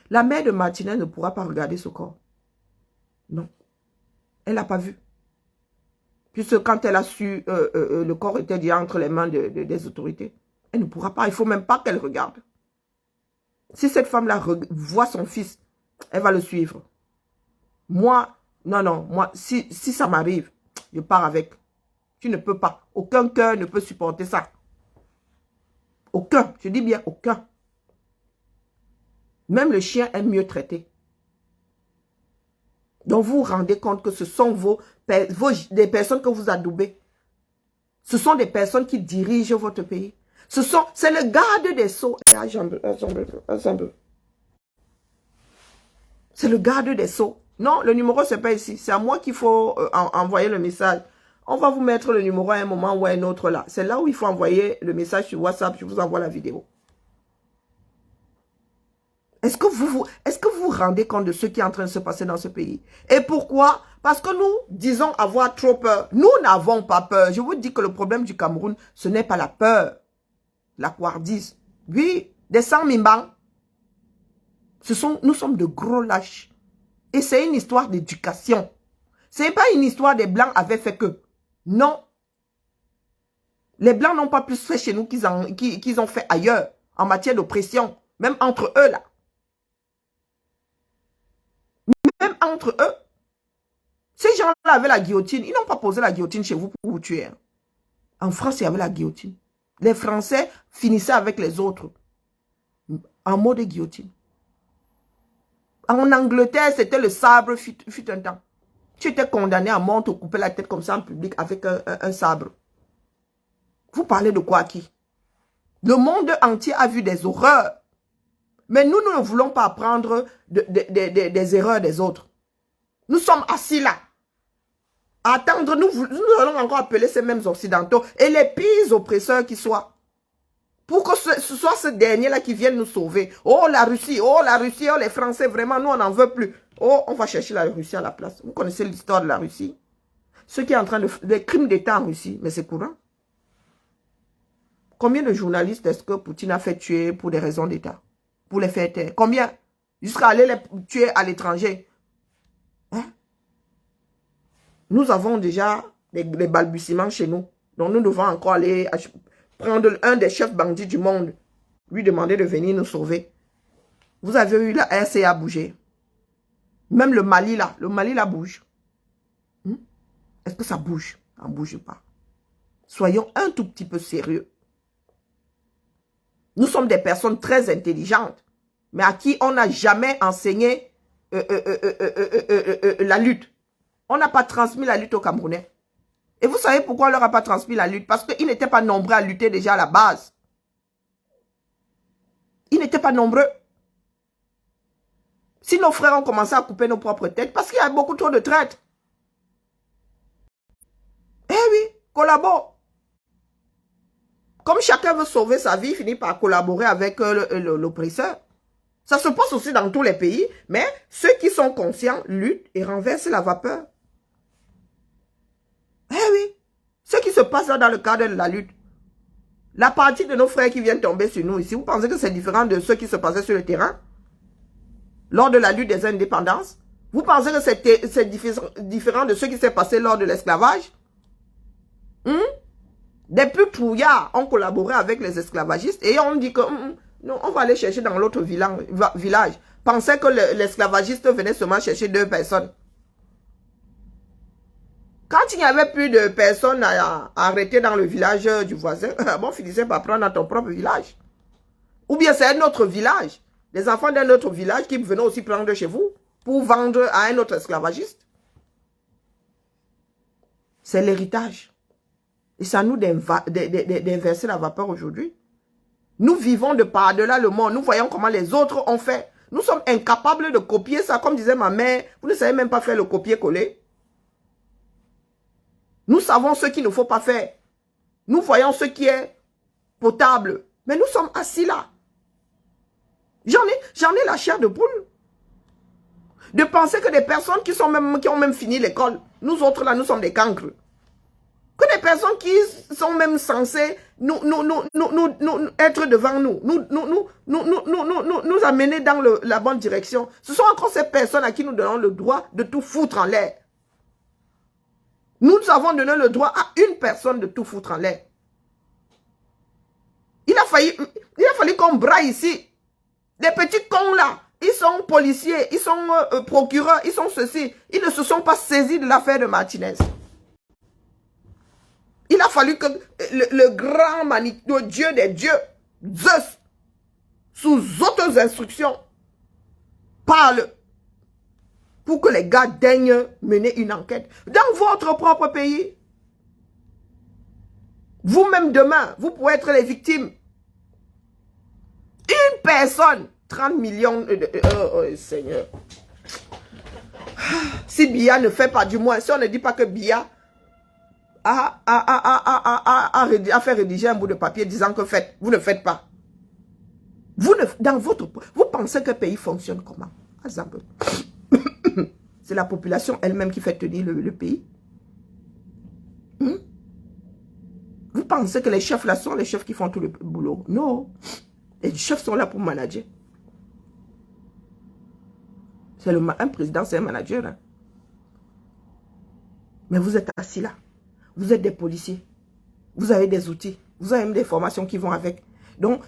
La mère de Martinez ne pourra pas regarder ce corps. Non. Elle n'a pas vu. Puisque quand elle a su, le corps était déjà entre les mains des autorités. Elle ne pourra pas, il ne faut même pas qu'elle regarde. Si cette femme-là voit son fils, elle va le suivre. Moi, non, moi, si ça m'arrive, je pars avec. Tu ne peux pas. Aucun cœur ne peut supporter ça. Aucun, je dis bien aucun. Même le chien est mieux traité. Donc vous vous rendez compte que ce sont des personnes que vous adoubez. Ce sont des personnes qui dirigent votre pays. C'est le garde des Sceaux. C'est le garde des Sceaux. Non, le numéro, c'est pas ici. C'est à moi qu'il faut envoyer le message. On va vous mettre le numéro à un moment ou à un autre là. C'est là où il faut envoyer le message sur WhatsApp. Je vous envoie la vidéo. Est-ce que vous vous rendez compte de ce qui est en train de se passer dans ce pays? Et pourquoi? Parce que nous disons avoir trop peur. Nous n'avons pas peur. Je vous dis que le problème du Cameroun, ce n'est pas la peur. La couardise. Oui, des sans-mimbans. Nous sommes de gros lâches. Et c'est une histoire d'éducation. Ce n'est pas une histoire des Blancs avaient fait que. Non. Les Blancs n'ont pas plus fait chez nous qu'ils ont fait ailleurs. En matière d'oppression. Même entre eux là. Même entre eux. Ces gens-là avaient la guillotine. Ils n'ont pas posé la guillotine chez vous pour vous tuer. En France, il y avait la guillotine. Les Français finissaient avec les autres. En mode guillotine. En Angleterre, c'était le sabre fut un temps. Tu étais condamné à mort, on te coupait la tête comme ça en public avec un sabre. Vous parlez de quoi à qui? Le monde entier a vu des horreurs. Mais nous ne voulons pas apprendre des erreurs des autres. Nous sommes assis là. À attendre, nous allons encore appeler ces mêmes occidentaux et les pires oppresseurs qui soient. Pour que ce soit ce dernier-là qui vienne nous sauver. Oh la Russie, oh les Français, vraiment, nous on n'en veut plus. Oh, on va chercher la Russie à la place. Vous connaissez l'histoire de la Russie? Ce qui est en train de faire des crimes d'État en Russie, mais c'est courant. Combien de journalistes est-ce que Poutine a fait tuer pour des raisons d'État? Pour les faire taire? Combien? Jusqu'à aller les tuer à l'étranger. Hein? Nous avons déjà des balbutiements chez nous. Donc nous devons encore aller prendre un des chefs bandits du monde, lui demander de venir nous sauver. Vous avez eu la RCA bouger. Même le Mali là bouge. Est-ce que ça bouge? Ça ne bouge pas. Soyons un tout petit peu sérieux. Nous sommes des personnes très intelligentes, mais à qui on n'a jamais enseigné la lutte. On n'a pas transmis la lutte aux Camerounais. Et vous savez pourquoi on ne leur a pas transmis la lutte? Parce qu'ils n'étaient pas nombreux à lutter déjà à la base. Ils n'étaient pas nombreux. Si nos frères ont commencé à couper nos propres têtes, parce qu'il y a beaucoup trop de traîtres. Eh oui, collabore. Comme chacun veut sauver sa vie, il finit par collaborer avec l'oppresseur. Ça se passe aussi dans tous les pays, mais ceux qui sont conscients luttent et renversent la vapeur. Eh oui, ce qui se passe là dans le cadre de la lutte. La partie de nos frères qui viennent tomber sur nous ici, vous pensez que c'est différent de ce qui se passait sur le terrain? Lors de la lutte des indépendances? Vous pensez que c'est différent de ce qui s'est passé lors de l'esclavage? Des plus trouillards ont collaboré avec les esclavagistes et on dit que non, on va aller chercher dans l'autre village. Pensez que l'esclavagiste venait seulement chercher 2 personnes. Quand il n'y avait plus de personnes à arrêter dans le village du voisin, bon, finissez par prendre dans ton propre village. Ou bien c'est un autre village. Des enfants d'un autre village qui venaient aussi prendre chez vous pour vendre à un autre esclavagiste. C'est l'héritage. Et c'est à nous d'inverser la vapeur aujourd'hui. Nous vivons de par-delà le monde. Nous voyons comment les autres ont fait. Nous sommes incapables de copier ça. Comme disait ma mère, vous ne savez même pas faire le copier-coller. Nous savons ce qu'il ne faut pas faire. Nous voyons ce qui est potable. Mais nous sommes assis là. J'en ai la chair de poule. De penser que des personnes qui ont même fini l'école, nous autres là, nous sommes des cancres. Que des personnes qui sont même censées être devant nous, nous amener dans la bonne direction. Ce sont encore ces personnes à qui nous donnons le droit de tout foutre en l'air. Nous avons donné le droit à une personne de tout foutre en l'air. Il a fallu qu'on braille ici. Des petits cons là, ils sont policiers, ils sont procureurs, ils sont ceci. Ils ne se sont pas saisis de l'affaire de Martinez. Il a fallu que le grand le Dieu des dieux, Zeus, sous autres instructions, parle pour que les gars daignent mener une enquête. Dans votre propre pays, vous-même demain, vous pouvez être les victimes. Une personne, 30 millions oh, Seigneur. Si Biya ne fait pas, du moins, si on ne dit pas que Biya a fait rédiger un bout de papier disant que faites, vous ne faites pas. Vous pensez que le pays fonctionne comment? C'est la population elle-même qui fait tenir le pays. Vous pensez que les chefs là sont les chefs qui font tout le boulot? Non. Les chefs sont là pour manager. Un président, c'est un manager. Hein. Mais vous êtes assis là. Vous êtes des policiers. Vous avez des outils. Vous avez même des formations qui vont avec. Donc,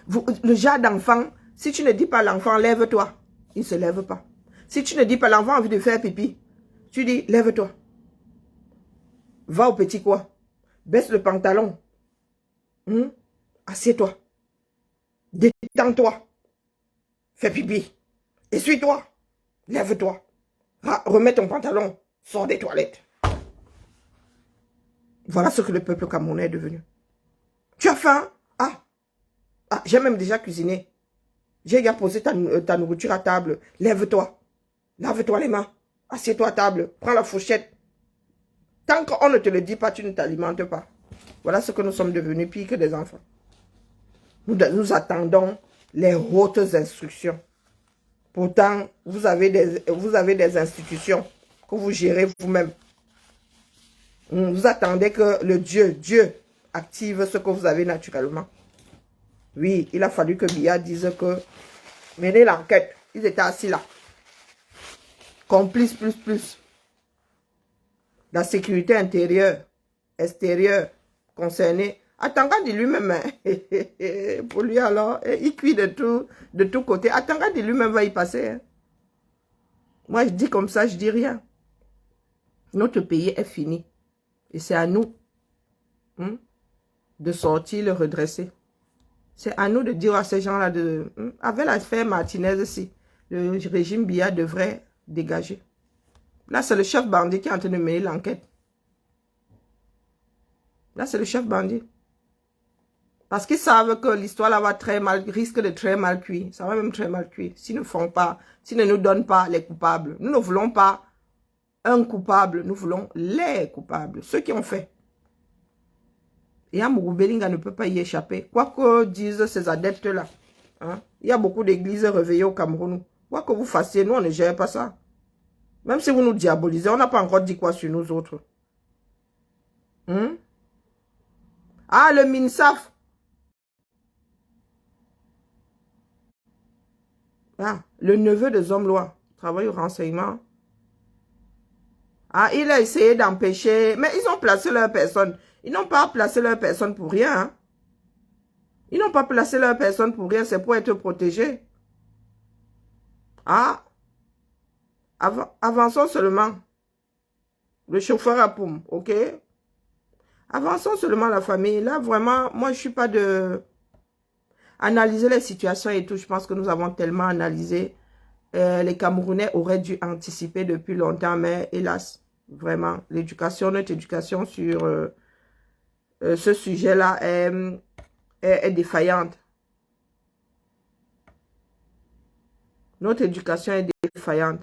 le genre d'enfant, si tu ne dis pas à l'enfant, lève-toi, il ne se lève pas. Si tu ne dis pas à l'enfant envie de faire pipi, tu dis, lève-toi. Va au petit coin. Baisse le pantalon. Assieds-toi. Détends-toi. Fais pipi. Essuie-toi. Lève-toi. Remets ton pantalon. Sors des toilettes. Voilà ce que le peuple camerounais est devenu. Tu as faim? J'ai même déjà cuisiné. J'ai déjà posé ta nourriture à table. Lève-toi. Lave-toi les mains. Assieds-toi à table. Prends la fourchette. Tant qu'on ne te le dit pas, tu ne t'alimentes pas. Voilà ce que nous sommes devenus, pire que des enfants. Nous attendons les hautes instructions. Pourtant, vous avez des institutions que vous gérez vous-même. Vous attendez que le Dieu active ce que vous avez naturellement. Oui, il a fallu que Biya dise que menez l'enquête. Ils étaient assis là. Complice plus. La sécurité intérieure, extérieure, concernée. Atanga dit lui-même, hein. Pour lui alors, il cuit de tout côté. Atanga dit lui-même va y passer. Hein. Moi, je dis comme ça, je dis rien. Notre pays est fini. Et c'est à nous de sortir, le redresser. C'est à nous de dire à ces gens-là, avec l'affaire Martinez aussi, le régime Biya devrait dégager. Là, c'est le chef bandit qui est en train de mener l'enquête. Là, c'est le chef bandit. Parce qu'ils savent que l'histoire là va risque de très mal cuire. Ça va même très mal cuire. S'ils ne font pas, s'ils ne nous donnent pas les coupables. Nous ne voulons pas un coupable, nous voulons les coupables, ceux qui ont fait. Et Amourou Belinga ne peut pas y échapper. Quoi que disent ces adeptes-là, hein, il y a beaucoup d'églises réveillées au Cameroun. Quoi que vous fassiez, nous, on ne gère pas ça. Même si vous nous diabolisez, on n'a pas encore dit quoi sur nous autres. Ah, le MINSAF. Ah, le neveu de Zomlois, travaille au renseignement. Ah, il a essayé d'empêcher, mais ils ont placé leur personne. Ils n'ont pas placé leur personne pour rien. Hein. Ils n'ont pas placé leur personne pour rien, c'est pour être protégés. Ah, avançons seulement. Le chauffeur à pomme, ok? Avançons seulement la famille. Là, vraiment, moi, je ne suis pas de... Analyser les situations et tout, je pense que nous avons tellement analysé. Les Camerounais auraient dû anticiper depuis longtemps, mais hélas, vraiment, notre éducation sur ce sujet-là est défaillante. Notre éducation est défaillante.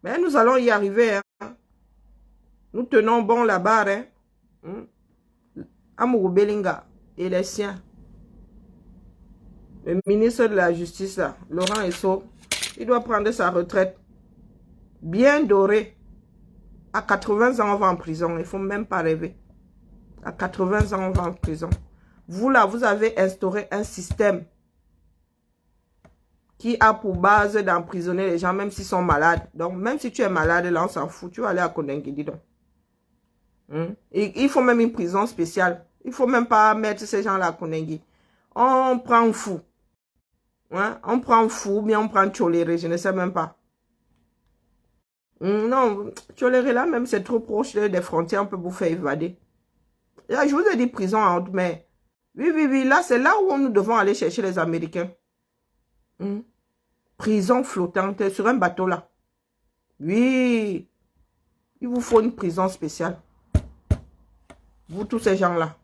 Mais nous allons y arriver. Hein. Nous tenons bon la barre. Hein. Hmm? Amourou Belinga et les siens. Le ministre de la Justice, là, Laurent Esso, il doit prendre sa retraite. Bien doré. À 80 ans, on va en prison. Il ne faut même pas rêver. À 80 ans, on va en prison. Vous, là, vous avez instauré un système qui a pour base d'emprisonner les gens, même s'ils sont malades. Donc, même si tu es malade, là, on s'en fout. Tu vas aller à Kondengi, dis donc. Et il faut même une prison spéciale. Il ne faut même pas mettre ces gens-là à Kondengi. On prend un fou. Hein? On prend un fou, mais on prend Tcholéré, je ne sais même pas. Non, Tcholéré, là, même, c'est trop proche des frontières, on peut vous faire évader. Là, je vous ai dit prison en haute mer. Oui, oui, oui, là, c'est là où nous devons aller chercher les Américains. Prison flottante sur un bateau, là. Oui, il vous faut une prison spéciale. Vous, tous ces gens-là.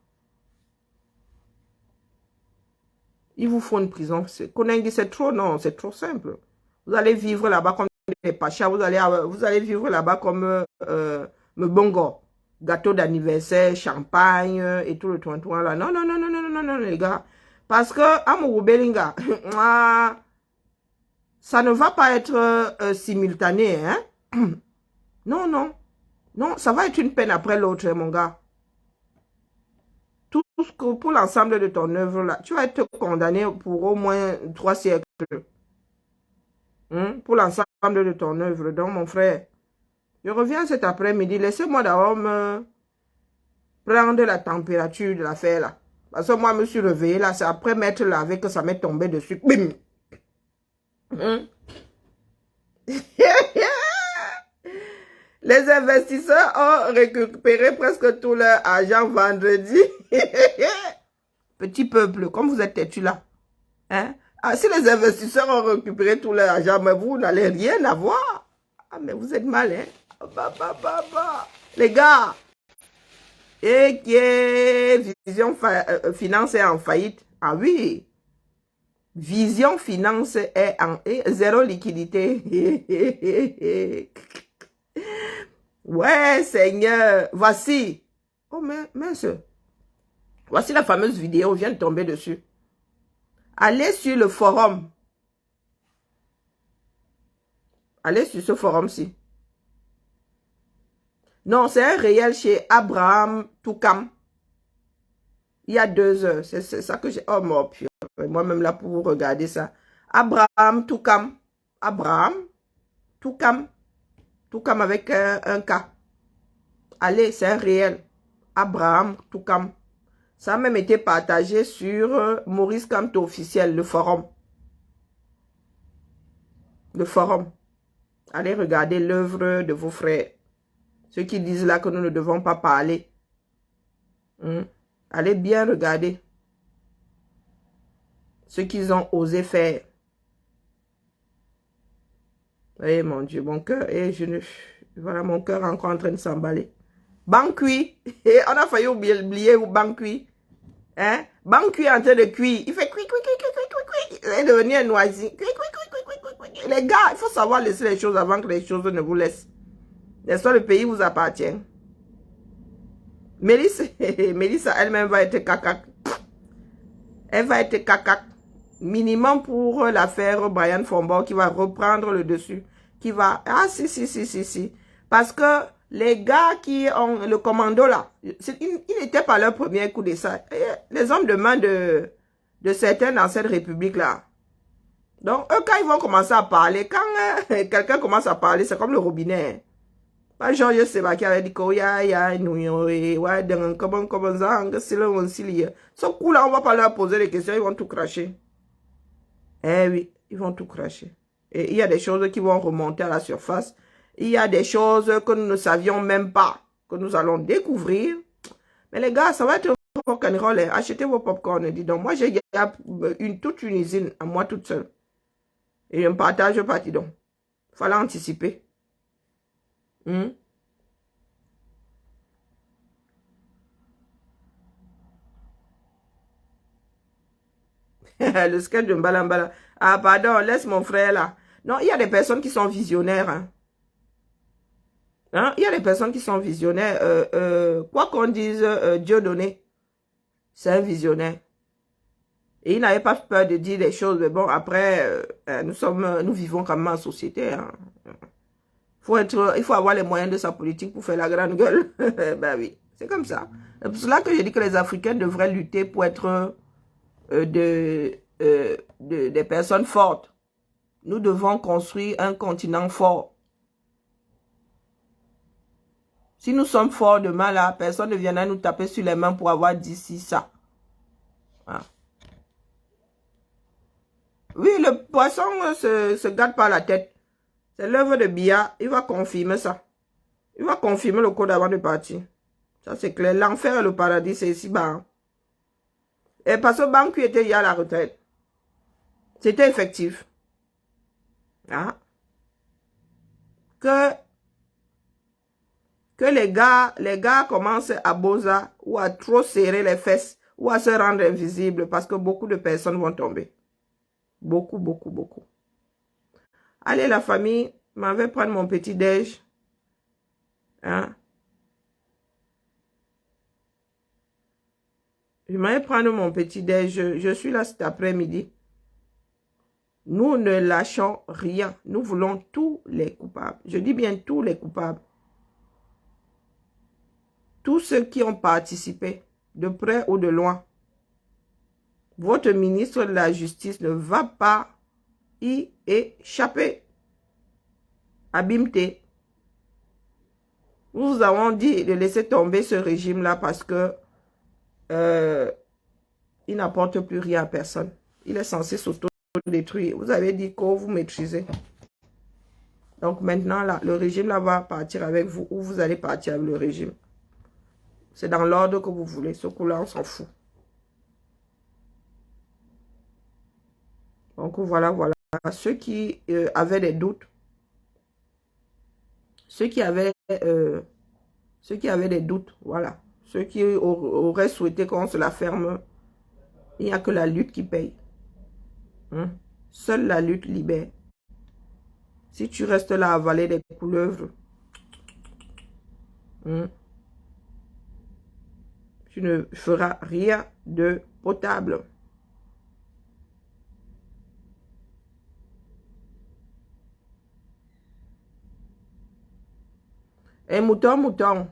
Il vous faut une prison. Kondengi, c'est trop, non, c'est trop simple. Vous allez vivre là-bas comme des pachas. Vous allez vivre là-bas comme Mbongo. Gâteau d'anniversaire, champagne et tout le toin là. Non, non, non, non, non, non, non, les gars. Parce que Amourou Belinga, ça ne va pas être simultané, hein. Non, non. Non, ça va être une peine après l'autre, mon gars. Tout ce que pour l'ensemble de ton œuvre, là, tu vas être condamné pour au moins 3 siècles. Pour l'ensemble de ton œuvre. Donc, mon frère, je reviens cet après-midi. Laissez-moi d'abord me prendre la température de l'affaire, là. Parce que moi, je me suis réveillé, là. C'est après m'être lavé que ça m'est tombé dessus. Bim! Les investisseurs ont récupéré presque tout leur argent vendredi. Petit peuple, comme vous êtes têtu là. Hein? Ah, si les investisseurs ont récupéré tout leur argent, mais vous n'allez rien avoir. Ah, mais vous êtes mal, hein? Les gars, et qui est Vision Finance est en faillite. Ah oui. Vision Finance est en zéro liquidité. Ouais, Seigneur. Voici. Oh, mais mince. Voici la fameuse vidéo. Je viens de tomber dessus. Allez sur le forum. Allez sur ce forum-ci. Non, c'est un réel chez Abraham Toukam. Il y a 2 heures. C'est ça que j'ai. Oh, mon Dieu. Moi-même là pour vous regarder ça. Abraham Toukam. Abraham Toukam. Toukam avec un K. Allez, c'est un réel. Abraham Toukam. Ça a même été partagé sur Maurice Kamto officiel, le forum. Le forum. Allez regarder l'œuvre de vos frères. Ceux qui disent là que nous ne devons pas parler. Allez bien regarder ce qu'ils ont osé faire. Eh mon Dieu, mon cœur, voilà, mon cœur est encore en train de s'emballer. Bankui, on a failli oublier Bankui. Hein? Bankui est en train de cuire. Il fait cuit. Il est devenu un noisy. Les gars, il faut savoir laisser les choses avant que les choses ne vous laissent. N'est-ce pas, le pays vous appartient. Mélissa elle-même va être cacac. Elle va être cacac. Minimum pour l'affaire Brian Fombo qui va reprendre le dessus. Qui va... Ah, si. Parce que les gars qui ont le commando là, ils n'étaient pas leur premier coup d'essai. Les hommes de main de certains dans cette république là. Donc, eux, quand ils vont commencer à parler, quand quelqu'un commence à parler, c'est comme le robinet. Pas Georges Seba qui avait dit que comment ça, ce coup là, on va pas leur poser des questions, ils vont tout cracher. Eh oui, ils vont tout cracher. Et il y a des choses qui vont remonter à la surface. Il y a des choses que nous ne savions même pas, que nous allons découvrir. Mais les gars, ça va être rock'n'roll. Achetez vos popcorn. Dis donc, moi, j'ai toute une usine à moi toute seule. Et je ne partage pas, dis donc. Il fallait anticiper. Le sketch de Mbalambala. Ah, pardon, laisse mon frère là. Non, il y a des personnes qui sont visionnaires. Hein. Hein? Il y a des personnes qui sont visionnaires. Quoi qu'on dise, Dieudonné, c'est un visionnaire. Et il n'avait pas peur de dire des choses. Mais bon, après, nous vivons quand même en société. Hein. Il faut avoir les moyens de sa politique pour faire la grande gueule. Ben oui, c'est comme ça. C'est pour cela que je dis que les Africains devraient lutter pour être des personnes fortes. Nous devons construire un continent fort. Si nous sommes forts demain, là, personne ne viendra nous taper sur les mains pour avoir dit ci, ça. Voilà. Oui, le poisson se gâte par la tête. C'est l'œuvre de Biya. Il va confirmer ça. Il va confirmer le code avant de partir. Ça, c'est clair. L'enfer et le paradis, c'est ici bas. Et parce que Banque était hier à la retraite. C'était effectif. Ah. Que les gars commencent à bosa ou à trop serrer les fesses ou à se rendre invisibles parce que beaucoup de personnes vont tomber. Beaucoup, beaucoup, beaucoup. Allez, la famille, je m'en vais prendre mon petit déj. Hein? Je m'en vais prendre mon petit déj. Je suis là cet après-midi. Nous ne lâchons rien. Nous voulons tous les coupables. Je dis bien tous les coupables. Tous ceux qui ont participé, de près ou de loin. Votre ministre de la Justice ne va pas y échapper. Abimte. Nous vous avons dit de laisser tomber ce régime-là parce que il n'apporte plus rien à personne. Il est censé s'auto-détruire. Vous avez dit que vous maîtrisez. Donc maintenant, là, le régime là va partir avec vous ou vous allez partir avec le régime. C'est dans l'ordre que vous voulez. Ce coup-là, on s'en fout. Donc voilà, voilà. Ceux qui avaient des doutes, ceux qui avaient des doutes, voilà. Ceux qui auraient souhaité qu'on se la ferme, il n'y a que la lutte qui paye. Hein? Seule la lutte libère. Si tu restes là à avaler des couleuvres, tu ne feras rien de potable. Et mouton, mouton.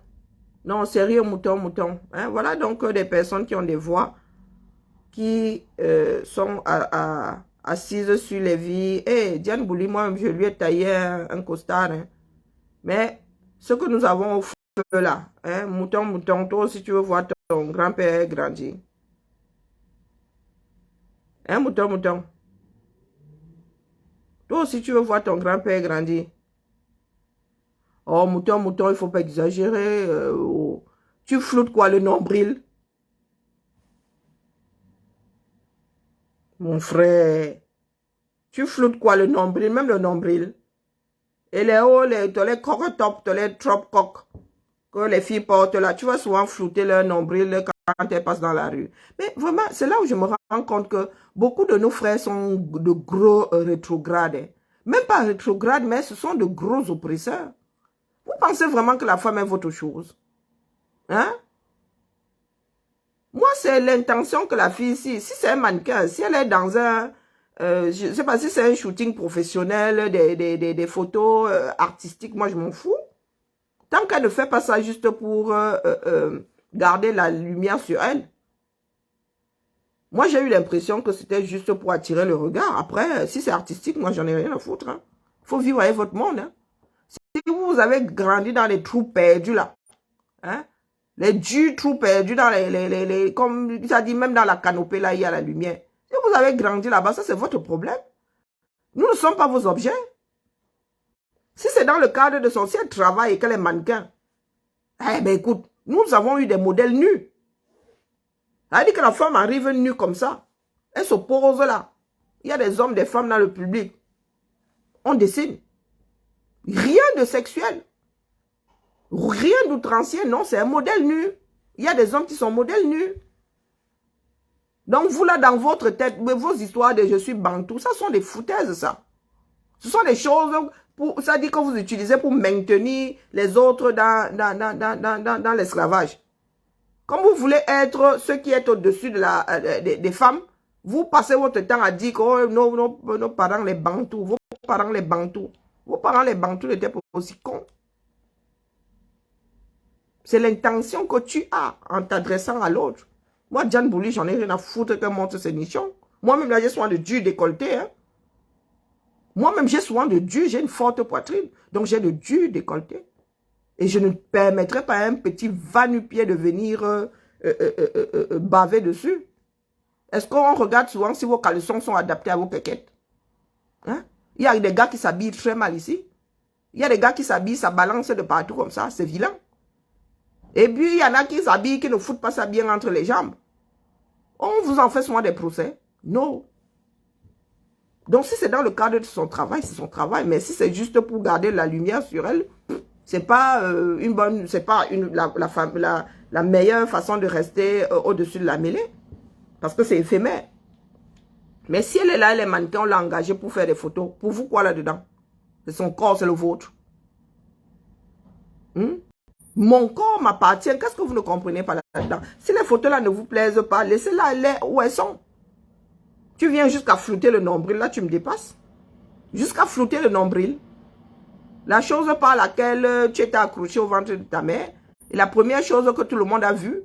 Non, sérieux, mouton, mouton. Hein? Voilà donc des personnes qui ont des voix, qui sont assises sur les vies. Et Diane Bouli, moi, je lui ai taillé un costard. Hein? Mais ce que nous avons au feu là, hein? Mouton, mouton, toi aussi tu veux voir ton grand-père grandir. Hein, mouton, mouton. Toi aussi tu veux voir ton grand-père grandir. Oh, mouton, mouton, il ne faut pas exagérer. Tu floutes quoi, le nombril? Mon frère. Tu floutes quoi, le nombril? Même le nombril. Et les hauts, les croque-top, les trop-coques que les filles portent là, tu vas souvent flouter leur nombril quand elles passent dans la rue. Mais vraiment, c'est là où je me rends compte que beaucoup de nos frères sont de gros rétrogrades. Même pas rétrogrades, mais ce sont de gros oppresseurs. Vous pensez vraiment que la femme est votre chose? Hein? Moi, c'est l'intention que la fille, si c'est un mannequin, si elle est dans un, je ne sais pas si c'est un shooting professionnel, des photos artistiques, moi je m'en fous. Tant qu'elle ne fait pas ça juste pour garder la lumière sur elle. Moi, j'ai eu l'impression que c'était juste pour attirer le regard. Après, si c'est artistique, moi, j'en ai rien à foutre. Hein. Faut vivre avec votre monde. Hein. Si vous avez grandi dans les trous perdus, là, hein, les durs trous perdus dans comme ça dit, même dans la canopée, là, il y a la lumière. Si vous avez grandi là-bas, ça, c'est votre problème. Nous ne sommes pas vos objets. Si c'est dans le cadre de son ciel travail et qu'elle est mannequin, eh bien, écoute, nous avons eu des modèles nus. Ça veut dire que la femme arrive nue comme ça. Elle se pose là. Il y a des hommes, des femmes dans le public. On dessine. Rien de sexuel. Rien d'outrancier, non, c'est un modèle nu. Il y a des hommes qui sont modèles nus. Donc vous là, dans votre tête, vos histoires de je suis bantou, ça sont des foutaises, ça. Ce sont des choses Ça dit que vous utilisez pour maintenir les autres dans l'esclavage. Comme vous voulez être ceux qui est au-dessus des femmes, vous passez votre temps à dire que oh, nos parents les bantous, vos parents les bantous. Vos parents les bantous n'étaient pas aussi cons. C'est l'intention que tu as en t'adressant à l'autre. Moi, Diane Bouli, j'en ai rien à foutre qu'elle montre ses missions. Moi-même, là, j'ai souvent de Dieu décolleté. Hein. Moi-même, j'ai souvent de Dieu, j'ai une forte poitrine. Donc, j'ai de Dieu décolleté. Et je ne permettrai pas à un petit va-nu-pied de venir baver dessus. Est-ce qu'on regarde souvent si vos caleçons sont adaptés à vos quéquettes? Hein? Il y a des gars qui s'habillent très mal ici. Il y a des gars qui s'habillent, ça balance de partout comme ça. C'est vilain. Et puis, il y en a qui s'habillent, qui ne foutent pas ça bien entre les jambes. On vous en fait souvent des procès? Non. Donc, si c'est dans le cadre de son travail, c'est son travail. Mais si c'est juste pour garder la lumière sur elle, c'est pas une bonne, c'est pas la meilleure façon de rester au-dessus de la mêlée. Parce que c'est éphémère. Mais si elle est là, elle est mannequin, on l'a engagée pour faire des photos. Pour vous, quoi là-dedans? C'est son corps, c'est le vôtre. Mon corps m'appartient. Qu'est-ce que vous ne comprenez pas là-dedans? Si les photos-là ne vous plaisent pas, laissez-la où elles sont. Tu viens jusqu'à flouter le nombril. Là, tu me dépasses. Jusqu'à flouter le nombril. La chose par laquelle tu étais accroché au ventre de ta mère. Et la première chose que tout le monde a vue,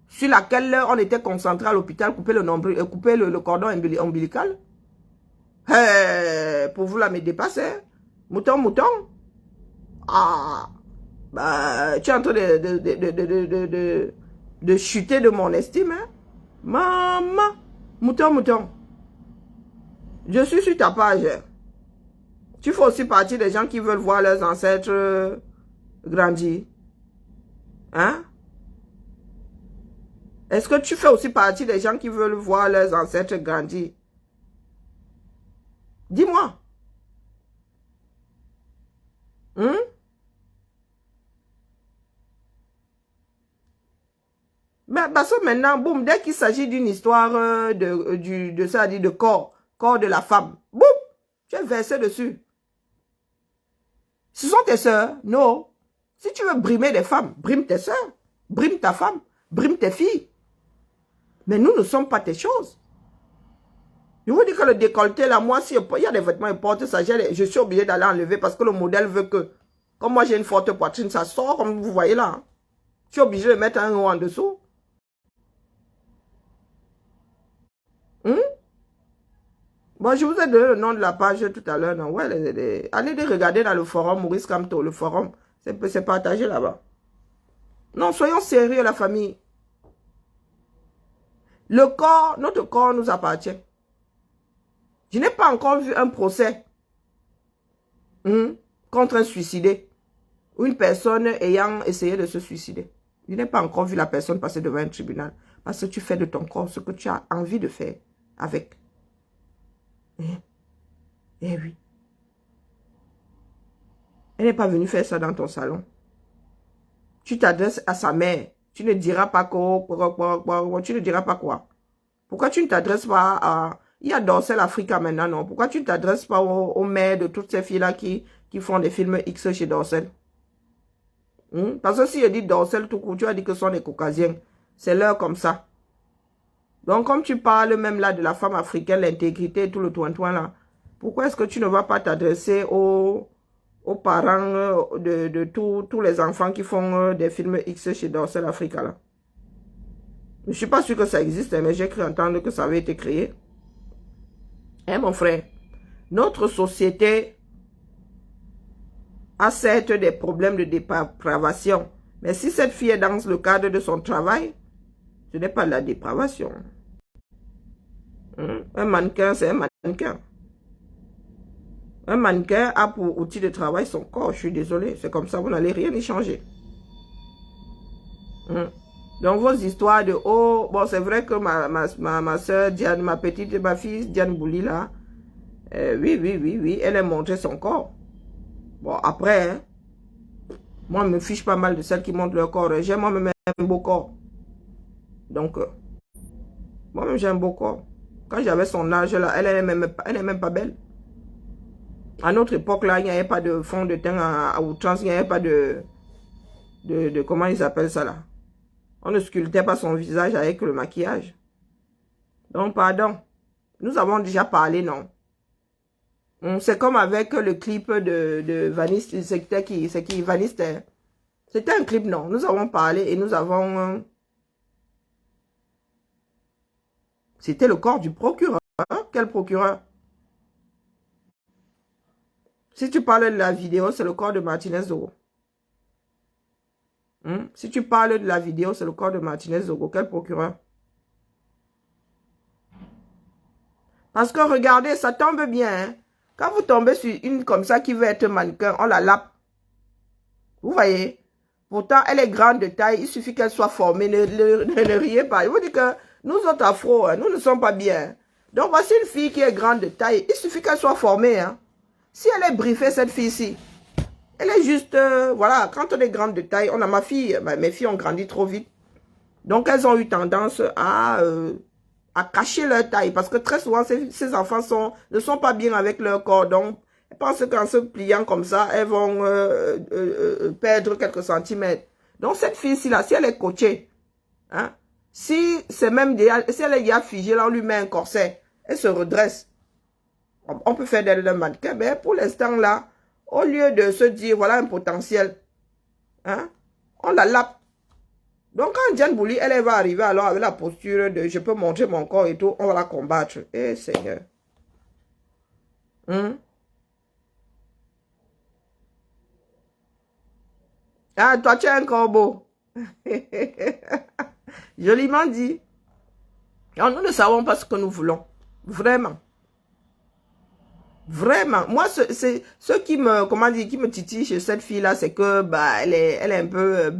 sur laquelle on était concentré à l'hôpital, couper le nombril, couper le cordon ombilical. Pour vous, là, me dépasser. Mouton, mouton. Ah. Bah, tu es en train de chuter de mon estime. Hein? Maman. Mouton, mouton. Je suis sur ta page. Tu fais aussi partie des gens qui veulent voir leurs ancêtres grandir. Hein? Est-ce que tu fais aussi partie des gens qui veulent voir leurs ancêtres grandir? Dis-moi. Mais parce que maintenant, boum, dès qu'il s'agit d'une histoire de corps de la femme, boum, tu es versé dessus. Ce sont tes sœurs? Non. Si tu veux brimer des femmes, brime tes sœurs, brime ta femme, brime tes filles. Mais nous ne sommes pas tes choses. Je vous dis que le décolleté, là, moi, si il y a des vêtements, ils portent ça, je suis obligé d'aller enlever parce que le modèle veut que, comme moi j'ai une forte poitrine, ça sort comme vous voyez là. Hein. Je suis obligé de mettre un haut en dessous. Bon, je vous ai donné le nom de la page tout à l'heure. Ouais, allez regarder dans le forum Maurice Kamto, le forum. C'est partagé là-bas. Non, soyons sérieux, la famille. Notre corps nous appartient. Je n'ai pas encore vu un procès contre un suicidé ou une personne ayant essayé de se suicider. Je n'ai pas encore vu la personne passer devant un tribunal parce que tu fais de ton corps ce que tu as envie de faire avec. Eh oui. Elle n'est pas venue faire ça dans ton salon. Tu t'adresses à sa mère. Tu ne diras pas quoi. Tu ne diras pas quoi. Pourquoi tu ne t'adresses pas à... Il y a Dorsel Africa maintenant, non? Pourquoi tu ne t'adresses pas aux mères de toutes ces filles-là qui font des films X chez Dorsel? Parce que si je dis Dorsel tout court, tu as dit que ce sont des Caucasiens. C'est l'heure comme ça. Donc, comme tu parles même là de la femme africaine, l'intégrité et tout le toin-toin là, pourquoi est-ce que tu ne vas pas t'adresser aux parents de tous les enfants qui font des films X chez Dorsel Africa là? Je ne suis pas sûr que ça existe, mais j'ai cru entendre que ça avait été créé. Hein, mon frère? Notre société a certes des problèmes de dépravation, mais si cette fille est dans le cadre de son travail, ce n'est pas de la dépravation. Un mannequin, c'est un mannequin. Un mannequin a pour outil de travail son corps. Je suis désolé. C'est comme ça, vous n'allez rien y changer. Donc, vos histoires de... Oh, bon, c'est vrai que ma soeur Diane, ma fille Diane Bouli, là, oui, elle a montré son corps. Bon, après, hein, moi, je me fiche pas mal de celles qui montrent leur corps. J'ai moi-même un beau corps. Donc, moi-même, j'ai un beau corps. Quand j'avais son âge, là, elle n'est même pas belle. À notre époque, là, il n'y avait pas de fond de teint à outrance, il n'y avait pas de comment ils appellent ça, là. On ne sculptait pas son visage avec le maquillage. Donc, pardon. Nous avons déjà parlé, non? C'est comme avec le clip de Vanis, c'est qui Vanis, c'était un clip, non? Nous avons parlé et nous avons... c'était le corps du procureur. Hein? Quel procureur? Si tu parles de la vidéo, c'est le corps de Martinez Zogo. Si tu parles de la vidéo, c'est le corps de Martinez Zogo. Quel procureur? Parce que regardez, ça tombe bien. Hein? Quand vous tombez sur une comme ça qui veut être mannequin, on la lappe. Vous voyez? Pourtant, elle est grande de taille. Il suffit qu'elle soit formée. Ne riez pas. Je vous dis que nous autres afro, nous ne sommes pas bien. Donc, voici une fille qui est grande de taille. Il suffit qu'elle soit formée. Hein? Si elle est briefée, cette fille-ci, elle est juste... voilà, quand on est grande de taille, on a ma fille. Mes filles ont grandi trop vite. Donc, elles ont eu tendance à cacher leur taille. Parce que très souvent, ces enfants ne sont pas bien avec leur corps. Donc, elles pensent qu'en se pliant comme ça, elles vont perdre quelques centimètres. Donc, cette fille-ci, là, si elle est coachée, hein, si elle est déjà figée, là, on lui met un corset, elle se redresse. On peut faire d'elle un mannequin, mais pour l'instant, là, au lieu de se dire, voilà un potentiel, hein, on la lappe. Donc, quand Diane Bouli, elle va arriver alors avec la posture de je peux montrer mon corps et tout, on va la combattre. Eh, Seigneur. Ah, toi, tu es un corbeau. Joliment dit. Alors, nous ne savons pas ce que nous voulons. Vraiment. Vraiment. Moi, c'est ce qui me, comment dire, qui me titille chez cette fille-là, c'est que, bah, elle est un peu,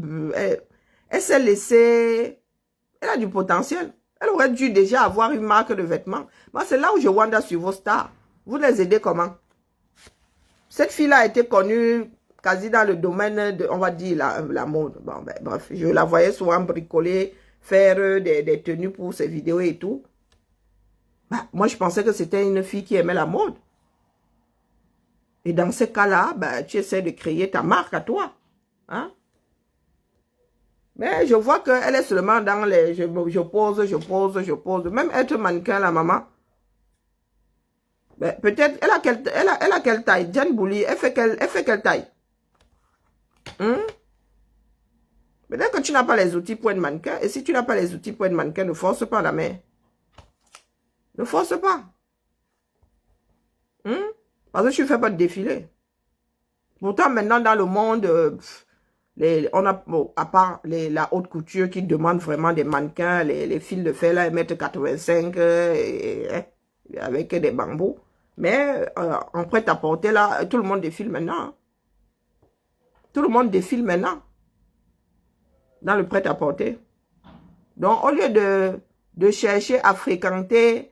elle s'est laissée, elle a du potentiel. Elle aurait dû déjà avoir une marque de vêtements. Moi, c'est là où je wonder sur vos stars. Vous les aidez comment? Cette fille-là a été connue quasi dans le domaine de, on va dire, la mode. Bon, ben, bref, je la voyais souvent bricoler, faire des tenues pour ses vidéos et tout. Bah, moi, je pensais que c'était une fille qui aimait la mode. Et dans ce cas-là, bah, tu essaies de créer ta marque à toi. Hein? Mais je vois qu'elle est seulement dans les... Je pose. Même être mannequin, la maman. Ben, peut-être, elle a quelle taille? Diane Bouli, elle fait quelle taille? Peut-être que tu n'as pas les outils pour être mannequin. Et si tu n'as pas les outils pour être mannequin, ne force pas la main. Ne force pas. Parce que tu ne fais pas de défilé. Pourtant, maintenant, dans le monde, on a, bon, à part la haute couture qui demande vraiment des mannequins, les fils de fer, là, 1,85 m avec des bambous. Mais en prêt-à-porter, là, tout le monde défile maintenant. Tout le monde défile maintenant. Dans le prêt-à-porter. Donc, au lieu de chercher à fréquenter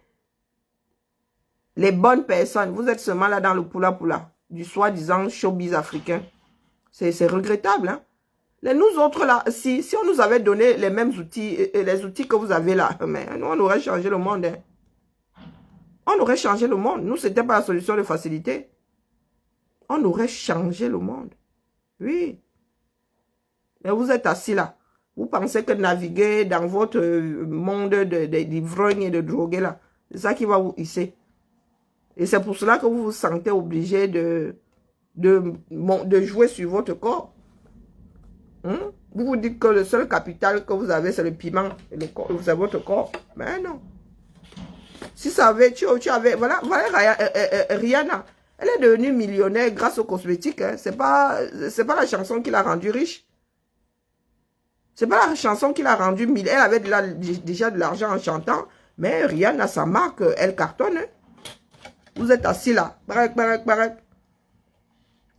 les bonnes personnes, vous êtes seulement là dans le poula-poula, du soi-disant showbiz africain. C'est regrettable, hein. Nous autres, là, si on nous avait donné les mêmes outils, les outils que vous avez là, mais nous, on aurait changé le monde, hein. On aurait changé le monde. Nous, c'était pas la solution de facilité. On aurait changé le monde. Oui. Mais vous êtes assis là. Vous pensez que naviguer dans votre monde d'ivrognes et de drogués là, c'est ça qui va vous hisser. Et c'est pour cela que vous vous sentez obligé de jouer sur votre corps. Vous vous dites que le seul capital que vous avez, c'est le piment. C'est votre corps. Mais non. Si ça avait, tu avais, voilà Rihanna. Elle est devenue millionnaire grâce aux cosmétiques. Hein. C'est pas la chanson qui l'a rendue riche. C'est pas la chanson qui l'a rendue millionnaire. Elle avait déjà de l'argent en chantant. Mais Rihanna, sa marque, elle cartonne. Hein. Vous êtes assis là. Barak.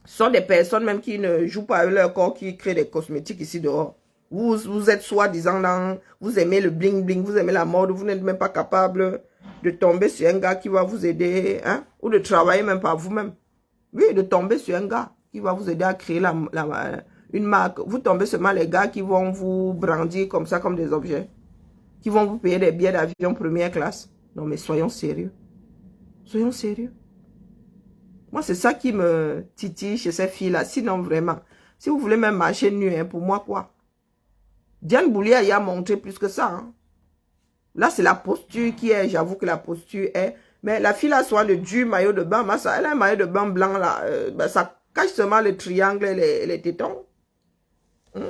Ce sont des personnes même qui ne jouent pas avec leur corps, qui créent des cosmétiques ici dehors. Vous êtes soi-disant dans... Vous aimez le bling-bling, vous aimez la mode, vous n'êtes même pas capable de tomber sur un gars qui va vous aider, hein, ou de travailler même par vous-même. Oui, de tomber sur un gars qui va vous aider à créer une marque. Vous tombez seulement les gars qui vont vous brandir comme ça, comme des objets. Qui vont vous payer des billets d'avion première classe. Non, mais soyons sérieux. Soyons sérieux. Moi, c'est ça qui me titille chez ces filles-là. Sinon, vraiment, si vous voulez même marcher nu, hein, pour moi, quoi? Diane Boulia y a montré plus que ça. Hein. Là, c'est la posture qui est, j'avoue que la posture est... Mais la fille là, soit le du maillot de bain, elle a un maillot de bain blanc là. Ben, ça cache seulement le triangle et les tétons. Hein?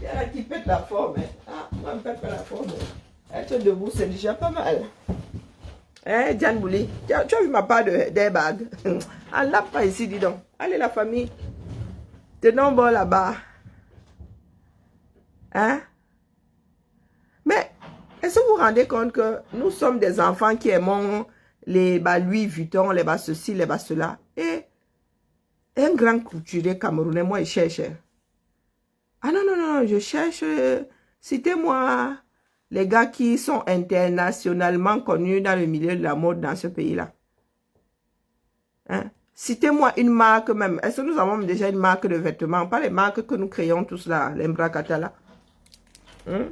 Il y en a qui pètent la forme. Hein. Ah, moi, je ne pète pas la forme. Être debout, c'est déjà pas mal. Hein, Diane Bouli, tu as vu ma part d'airbag? Ah, là, pas ici, dis donc. Allez, la famille. Tenons bon là-bas. Hein? Mais, est-ce que vous vous rendez compte que nous sommes des enfants qui aimons les Louis Vuitton, les ceci, les cela? Et un grand couturier camerounais, moi, il cherche. Ah non, non, non, je cherche, citez-moi les gars qui sont internationalement connus dans le milieu de la mode dans ce pays-là. Hein? Citez-moi une marque même. Est-ce que nous avons déjà une marque de vêtements? Pas les marques que nous créons tous là, les Mbrakata là. Hein?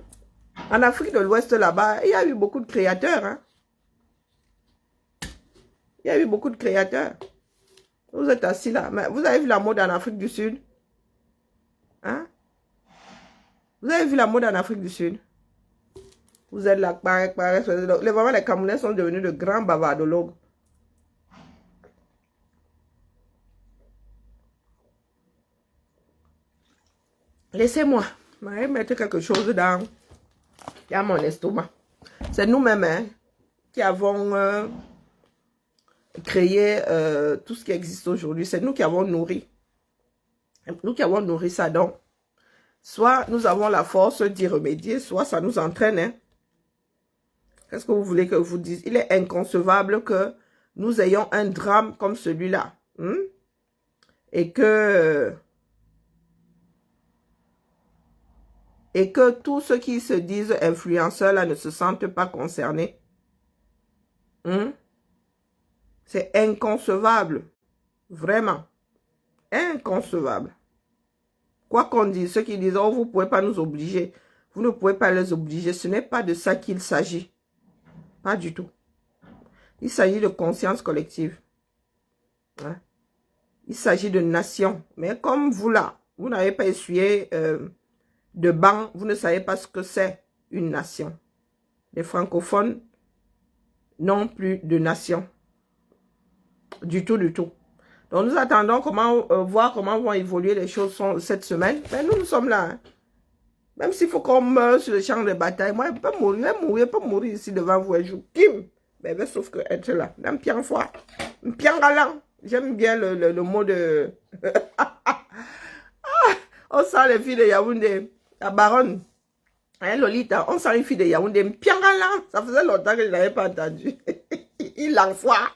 En Afrique de l'Ouest là-bas, il y a eu beaucoup de créateurs. Hein? Il y a eu beaucoup de créateurs. Vous êtes assis là. Mais vous avez vu la mode en Afrique du Sud? Hein? Vous avez vu la mode en Afrique du Sud? Vous êtes là, pareil. Vraiment, les Camerounais sont devenus de grands bavardologues. Laissez-moi. Je vais mettre quelque chose dans mon estomac. C'est nous-mêmes hein, qui avons créé tout ce qui existe aujourd'hui. C'est nous qui avons nourri. Nous qui avons nourri ça. Donc, soit nous avons la force d'y remédier, soit ça nous entraîne. Hein. Qu'est-ce que vous voulez que je vous dise? Il est inconcevable que nous ayons un drame comme celui-là. Hein? Et que tous ceux qui se disent influenceurs là ne se sentent pas concernés. Hein? C'est inconcevable. Vraiment. Inconcevable. Quoi qu'on dise, ceux qui disent, oh, vous ne pouvez pas nous obliger. Vous ne pouvez pas les obliger. Ce n'est pas de ça qu'il s'agit. Pas du tout. Il s'agit de conscience collective. Hein? Il s'agit de nation. Mais comme vous là, vous n'avez pas essuyé de banc, vous ne savez pas ce que c'est une nation. Les francophones n'ont plus de nation. Du tout, du tout. Donc nous attendons voir comment vont évoluer les choses cette semaine. Mais nous sommes là. Hein. Même s'il faut qu'on meure sur le champ de bataille, moi, je peux mourir ici devant vous un jour. Kim! Mais sauf que être là. D'un pied fois. Un pied galant. J'aime bien le mot de... On sent les filles de Yaoundé. La baronne. Hein, Lolita, on sent les filles de Yaoundé. Un pied galant. Ça faisait longtemps que je n'avais pas entendu. Il l'envoie.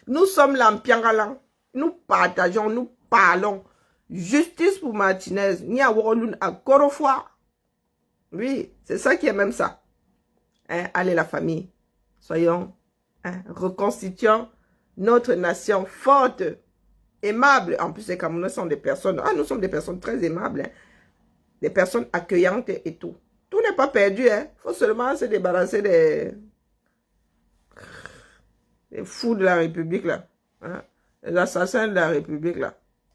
Nous sommes là en pied galant. Nous partageons, nous parlons. Justice pour Martinez. Ni à Woloun à Korofwa. Oui, c'est ça qui est même ça. Hein, allez la famille, soyons, hein, reconstituons notre nation forte, aimable. En plus, les Camerounais sont des personnes, nous sommes des personnes très aimables, hein, des personnes accueillantes et tout. Tout n'est pas perdu, hein. Il faut seulement se débarrasser des fous de la République, là. Hein, les assassins de la République, là.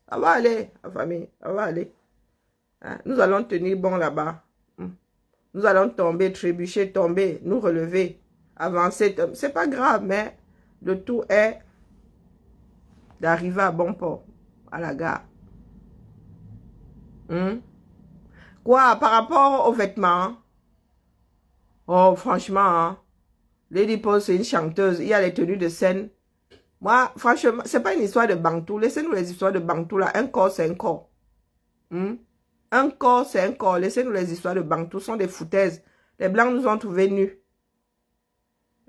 Ça va aller, la famille, ça va aller. Hein, nous allons tenir bon là-bas. Nous allons tomber, trébucher, tomber, nous relever, avancer. C'est pas grave, mais le tout est d'arriver à bon port, à la gare. Quoi, par rapport aux vêtements? Oh, franchement, hein, Lady Paul, c'est une chanteuse. Il y a les tenues de scène. Moi, franchement, c'est pas une histoire de Bantou. Laissez-nous les histoires de Bantou, là. Un corps, c'est un corps. Un corps, c'est un corps. Laissez-nous les histoires de Bantou, sont des foutaises. Les Blancs nous ont trouvés nus.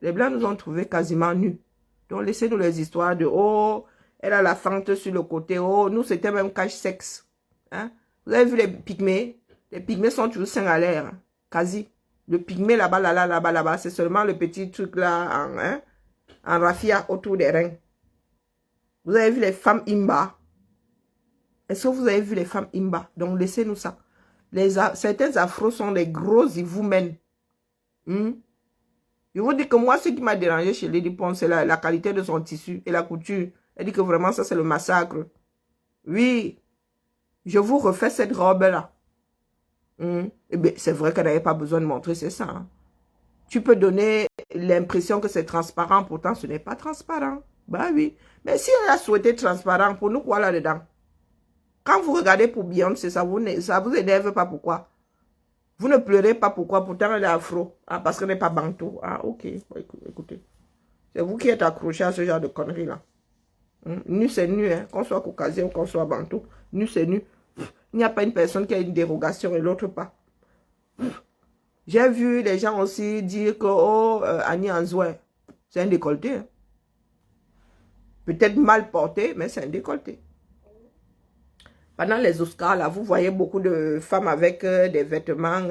Les Blancs nous ont trouvés quasiment nus. Donc, laissez-nous les histoires de, oh, elle a la fente sur le côté. Oh, nous, c'était même cache-sexe. Hein? Vous avez vu les pygmées? Les pygmées sont toujours sains à l'air. quasi. Le pygmée là-bas, là-bas, c'est seulement le petit truc là en raffia autour des reins. Vous avez vu les femmes Imba? Est-ce que vous avez vu les femmes Imba? Donc laissez-nous ça. Certains afros sont des gros ivoumen. Je vous dis que moi, ce qui m'a dérangé chez Lady Pon, c'est la qualité de son tissu et la couture. Elle dit que vraiment, ça, c'est le massacre. Oui, je vous refais cette robe-là. Eh bien, c'est vrai qu'elle n'avait pas besoin de montrer ses seins. Hein. Tu peux donner l'impression que c'est transparent, pourtant ce n'est pas transparent. Bah oui. Mais si elle a souhaité transparent, pour nous quoi là-dedans? Quand vous regardez pour Beyoncé, ça vous énerve pas pourquoi? Vous ne pleurez pas pourquoi? Pourtant elle est afro. Ah, parce qu'elle n'est pas bantou. Ah, ok. Bon, écoutez. C'est vous qui êtes accroché à ce genre de conneries là. Nu c'est nu, hein. Qu'on soit caucasien ou qu'on soit bantou. Nu c'est nu. Il n'y a pas une personne qui a une dérogation et l'autre pas. J'ai vu les gens aussi dire que, oh, Annie Anzoué, c'est un décolleté. Hein. Peut-être mal porté, mais c'est un décolleté. Pendant les Oscars, là, vous voyez beaucoup de femmes avec des vêtements,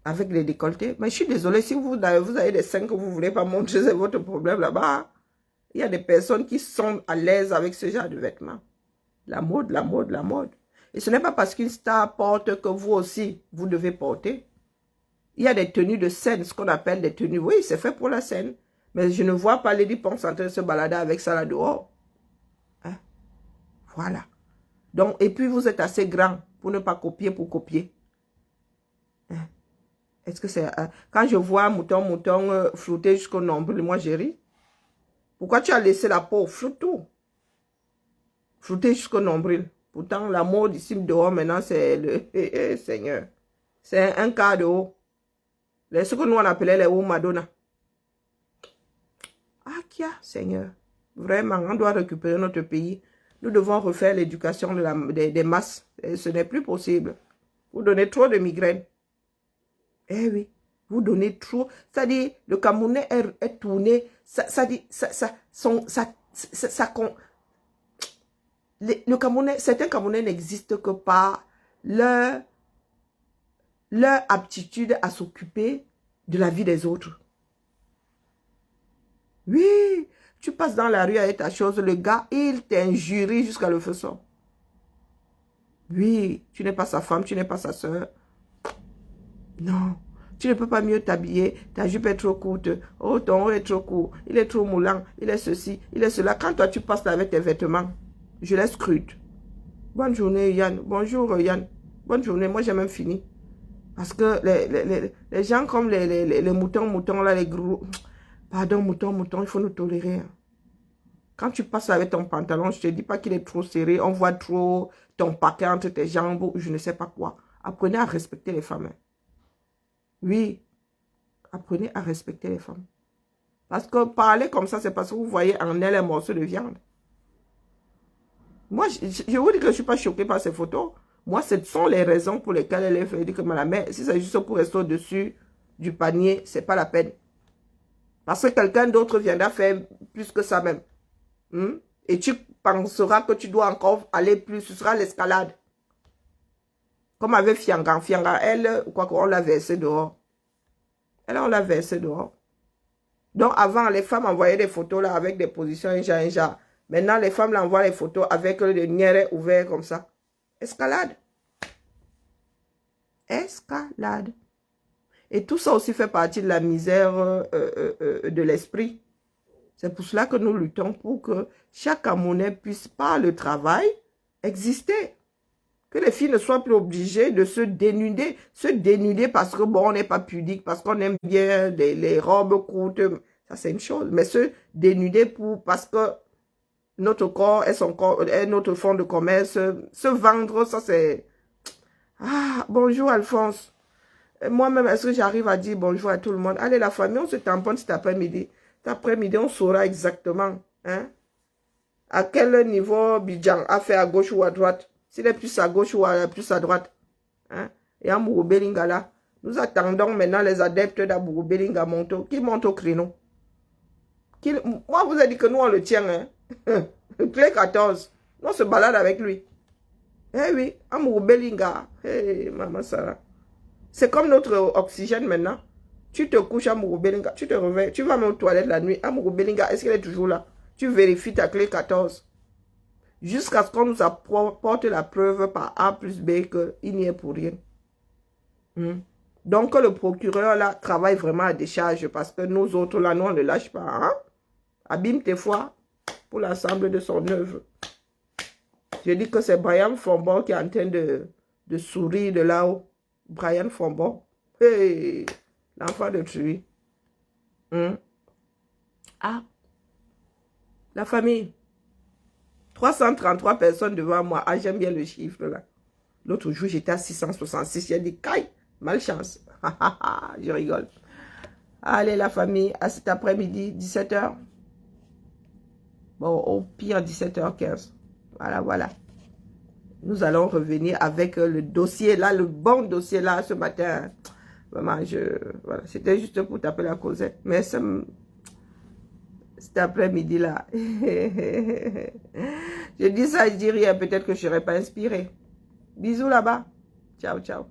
avec les décolletés. Mais je suis désolée, si vous avez des seins que vous ne voulez pas montrer, c'est votre problème là-bas. Il y a des personnes qui sont à l'aise avec ce genre de vêtements. La mode, la mode, la mode. Et ce n'est pas parce qu'une star porte que vous aussi, vous devez porter. Il y a des tenues de scène, ce qu'on appelle des tenues. Oui, c'est fait pour la scène. Mais je ne vois pas Lady Pon en train de se balader avec ça là dehors. Hein? Voilà. Donc, et puis vous êtes assez grand pour ne pas copier pour copier. Hein? Est-ce que c'est... quand je vois mouton flouter jusqu'au nombril, moi j'ai ri. Pourquoi tu as laissé la peau? Floute tout. Flouter jusqu'au nombril. Pourtant, la mode ici dehors, maintenant, c'est le... Seigneur. C'est un quart de haut. Ce que nous, on appelait les hauts Madonna. Ah, kia, Seigneur. Vraiment, on doit récupérer notre pays. Nous devons refaire l'éducation des masses. Et ce n'est plus possible. Vous donnez trop de migraines. Eh oui. Vous donnez trop. C'est-à-dire, le Camerounais est tourné. Le Camerounais, certains Camerounais n'existent que par leur aptitude à s'occuper de la vie des autres. Oui, tu passes dans la rue avec ta chose, le gars, il t'injurie jusqu'à le feu sort. Oui, tu n'es pas sa femme, tu n'es pas sa soeur. Non, tu ne peux pas mieux t'habiller, ta jupe est trop courte, oh, ton haut est trop court, il est trop moulant, il est ceci, il est cela. Quand toi, tu passes là avec tes vêtements, je les scrute. Bonne journée, Yann. Bonjour, Yann. Bonne journée. Moi, j'ai même fini. Parce que les gens comme les moutons, là, les gros... Pardon, mouton, il faut nous tolérer. Quand tu passes avec ton pantalon, je ne te dis pas qu'il est trop serré. On voit trop ton paquet entre tes jambes ou je ne sais pas quoi. Apprenez à respecter les femmes. Oui. Apprenez à respecter les femmes. Parce que parler comme ça, c'est parce que vous voyez en elle un morceau de viande. Moi, je vous dis que je ne suis pas choquée par ces photos. Moi, ce sont les raisons pour lesquelles elle est fait. Dire que la mère, si c'est juste pour rester au-dessus du panier, ce n'est pas la peine. Parce que quelqu'un d'autre viendra faire plus que ça même. Et tu penseras que tu dois encore aller plus. Ce sera l'escalade. Comme avec Fianga. Fianga, elle, quoi qu'on l'a versé dehors. Elle, on l'a versé dehors. Donc, avant, les femmes envoyaient des photos là avec des positions un genre. Maintenant, les femmes l'envoient les photos avec le niairet ouvert comme ça. Escalade. Escalade. Et tout ça aussi fait partie de la misère de l'esprit. C'est pour cela que nous luttons pour que chaque Camerounais puisse, par le travail, exister. Que les filles ne soient plus obligées de se dénuder. Se dénuder parce que, bon, on n'est pas pudique, parce qu'on aime bien les robes courtes. Ça, c'est une chose. Mais se dénuder parce que notre corps est notre fonds de commerce. Se vendre, ça c'est... Ah, bonjour Alphonse. Moi-même, est-ce que j'arrive à dire bonjour à tout le monde? Allez, la famille, on se tamponne cet après-midi. Cet après-midi, on saura exactement hein, à quel niveau Bidjan a fait à gauche ou à droite. S'il est plus à gauche ou plus à droite. Hein? Et à Mourou-Belingala, nous attendons maintenant les adeptes d'Abourou-Belinga qui montent au créneau. Moi, vous ai dit que nous, on le tient. Hein? Clé 14. On se balade avec lui. Eh oui, Amourou Belinga. Hey, Maman Sarah. C'est comme notre oxygène maintenant. Tu te couches à Murubelinga, tu te réveilles, tu vas même aux toilettes la nuit. À Murubelinga, est-ce qu'elle est toujours là? Tu vérifies ta clé 14. Jusqu'à ce qu'on nous apporte la preuve par A plus B qu'il n'y est pour rien. Donc, le procureur, là, travaille vraiment à décharge parce que nous autres, là, nous, on ne lâche pas. Hein? Abîme tes fois pour l'ensemble de son œuvre. Je dis que c'est Brian Fombon qui est en train de sourire de là-haut. Brian Fombon. Hey, l'enfant de tuer. Ah, la famille. 333 personnes devant moi. Ah, j'aime bien le chiffre, là. L'autre jour, j'étais à 666. J'ai dit, caille, malchance. Je rigole. Allez, la famille, à cet après-midi, 17h. Bon, au pire, 17h15. Voilà, voilà. Nous allons revenir avec le dossier là, le bon dossier là, ce matin. Vraiment, voilà, c'était juste pour taper la causette. Mais cet après-midi là, je dis ça, je dis rien. Peut-être que je ne serai pas inspirée. Bisous là-bas. Ciao, ciao.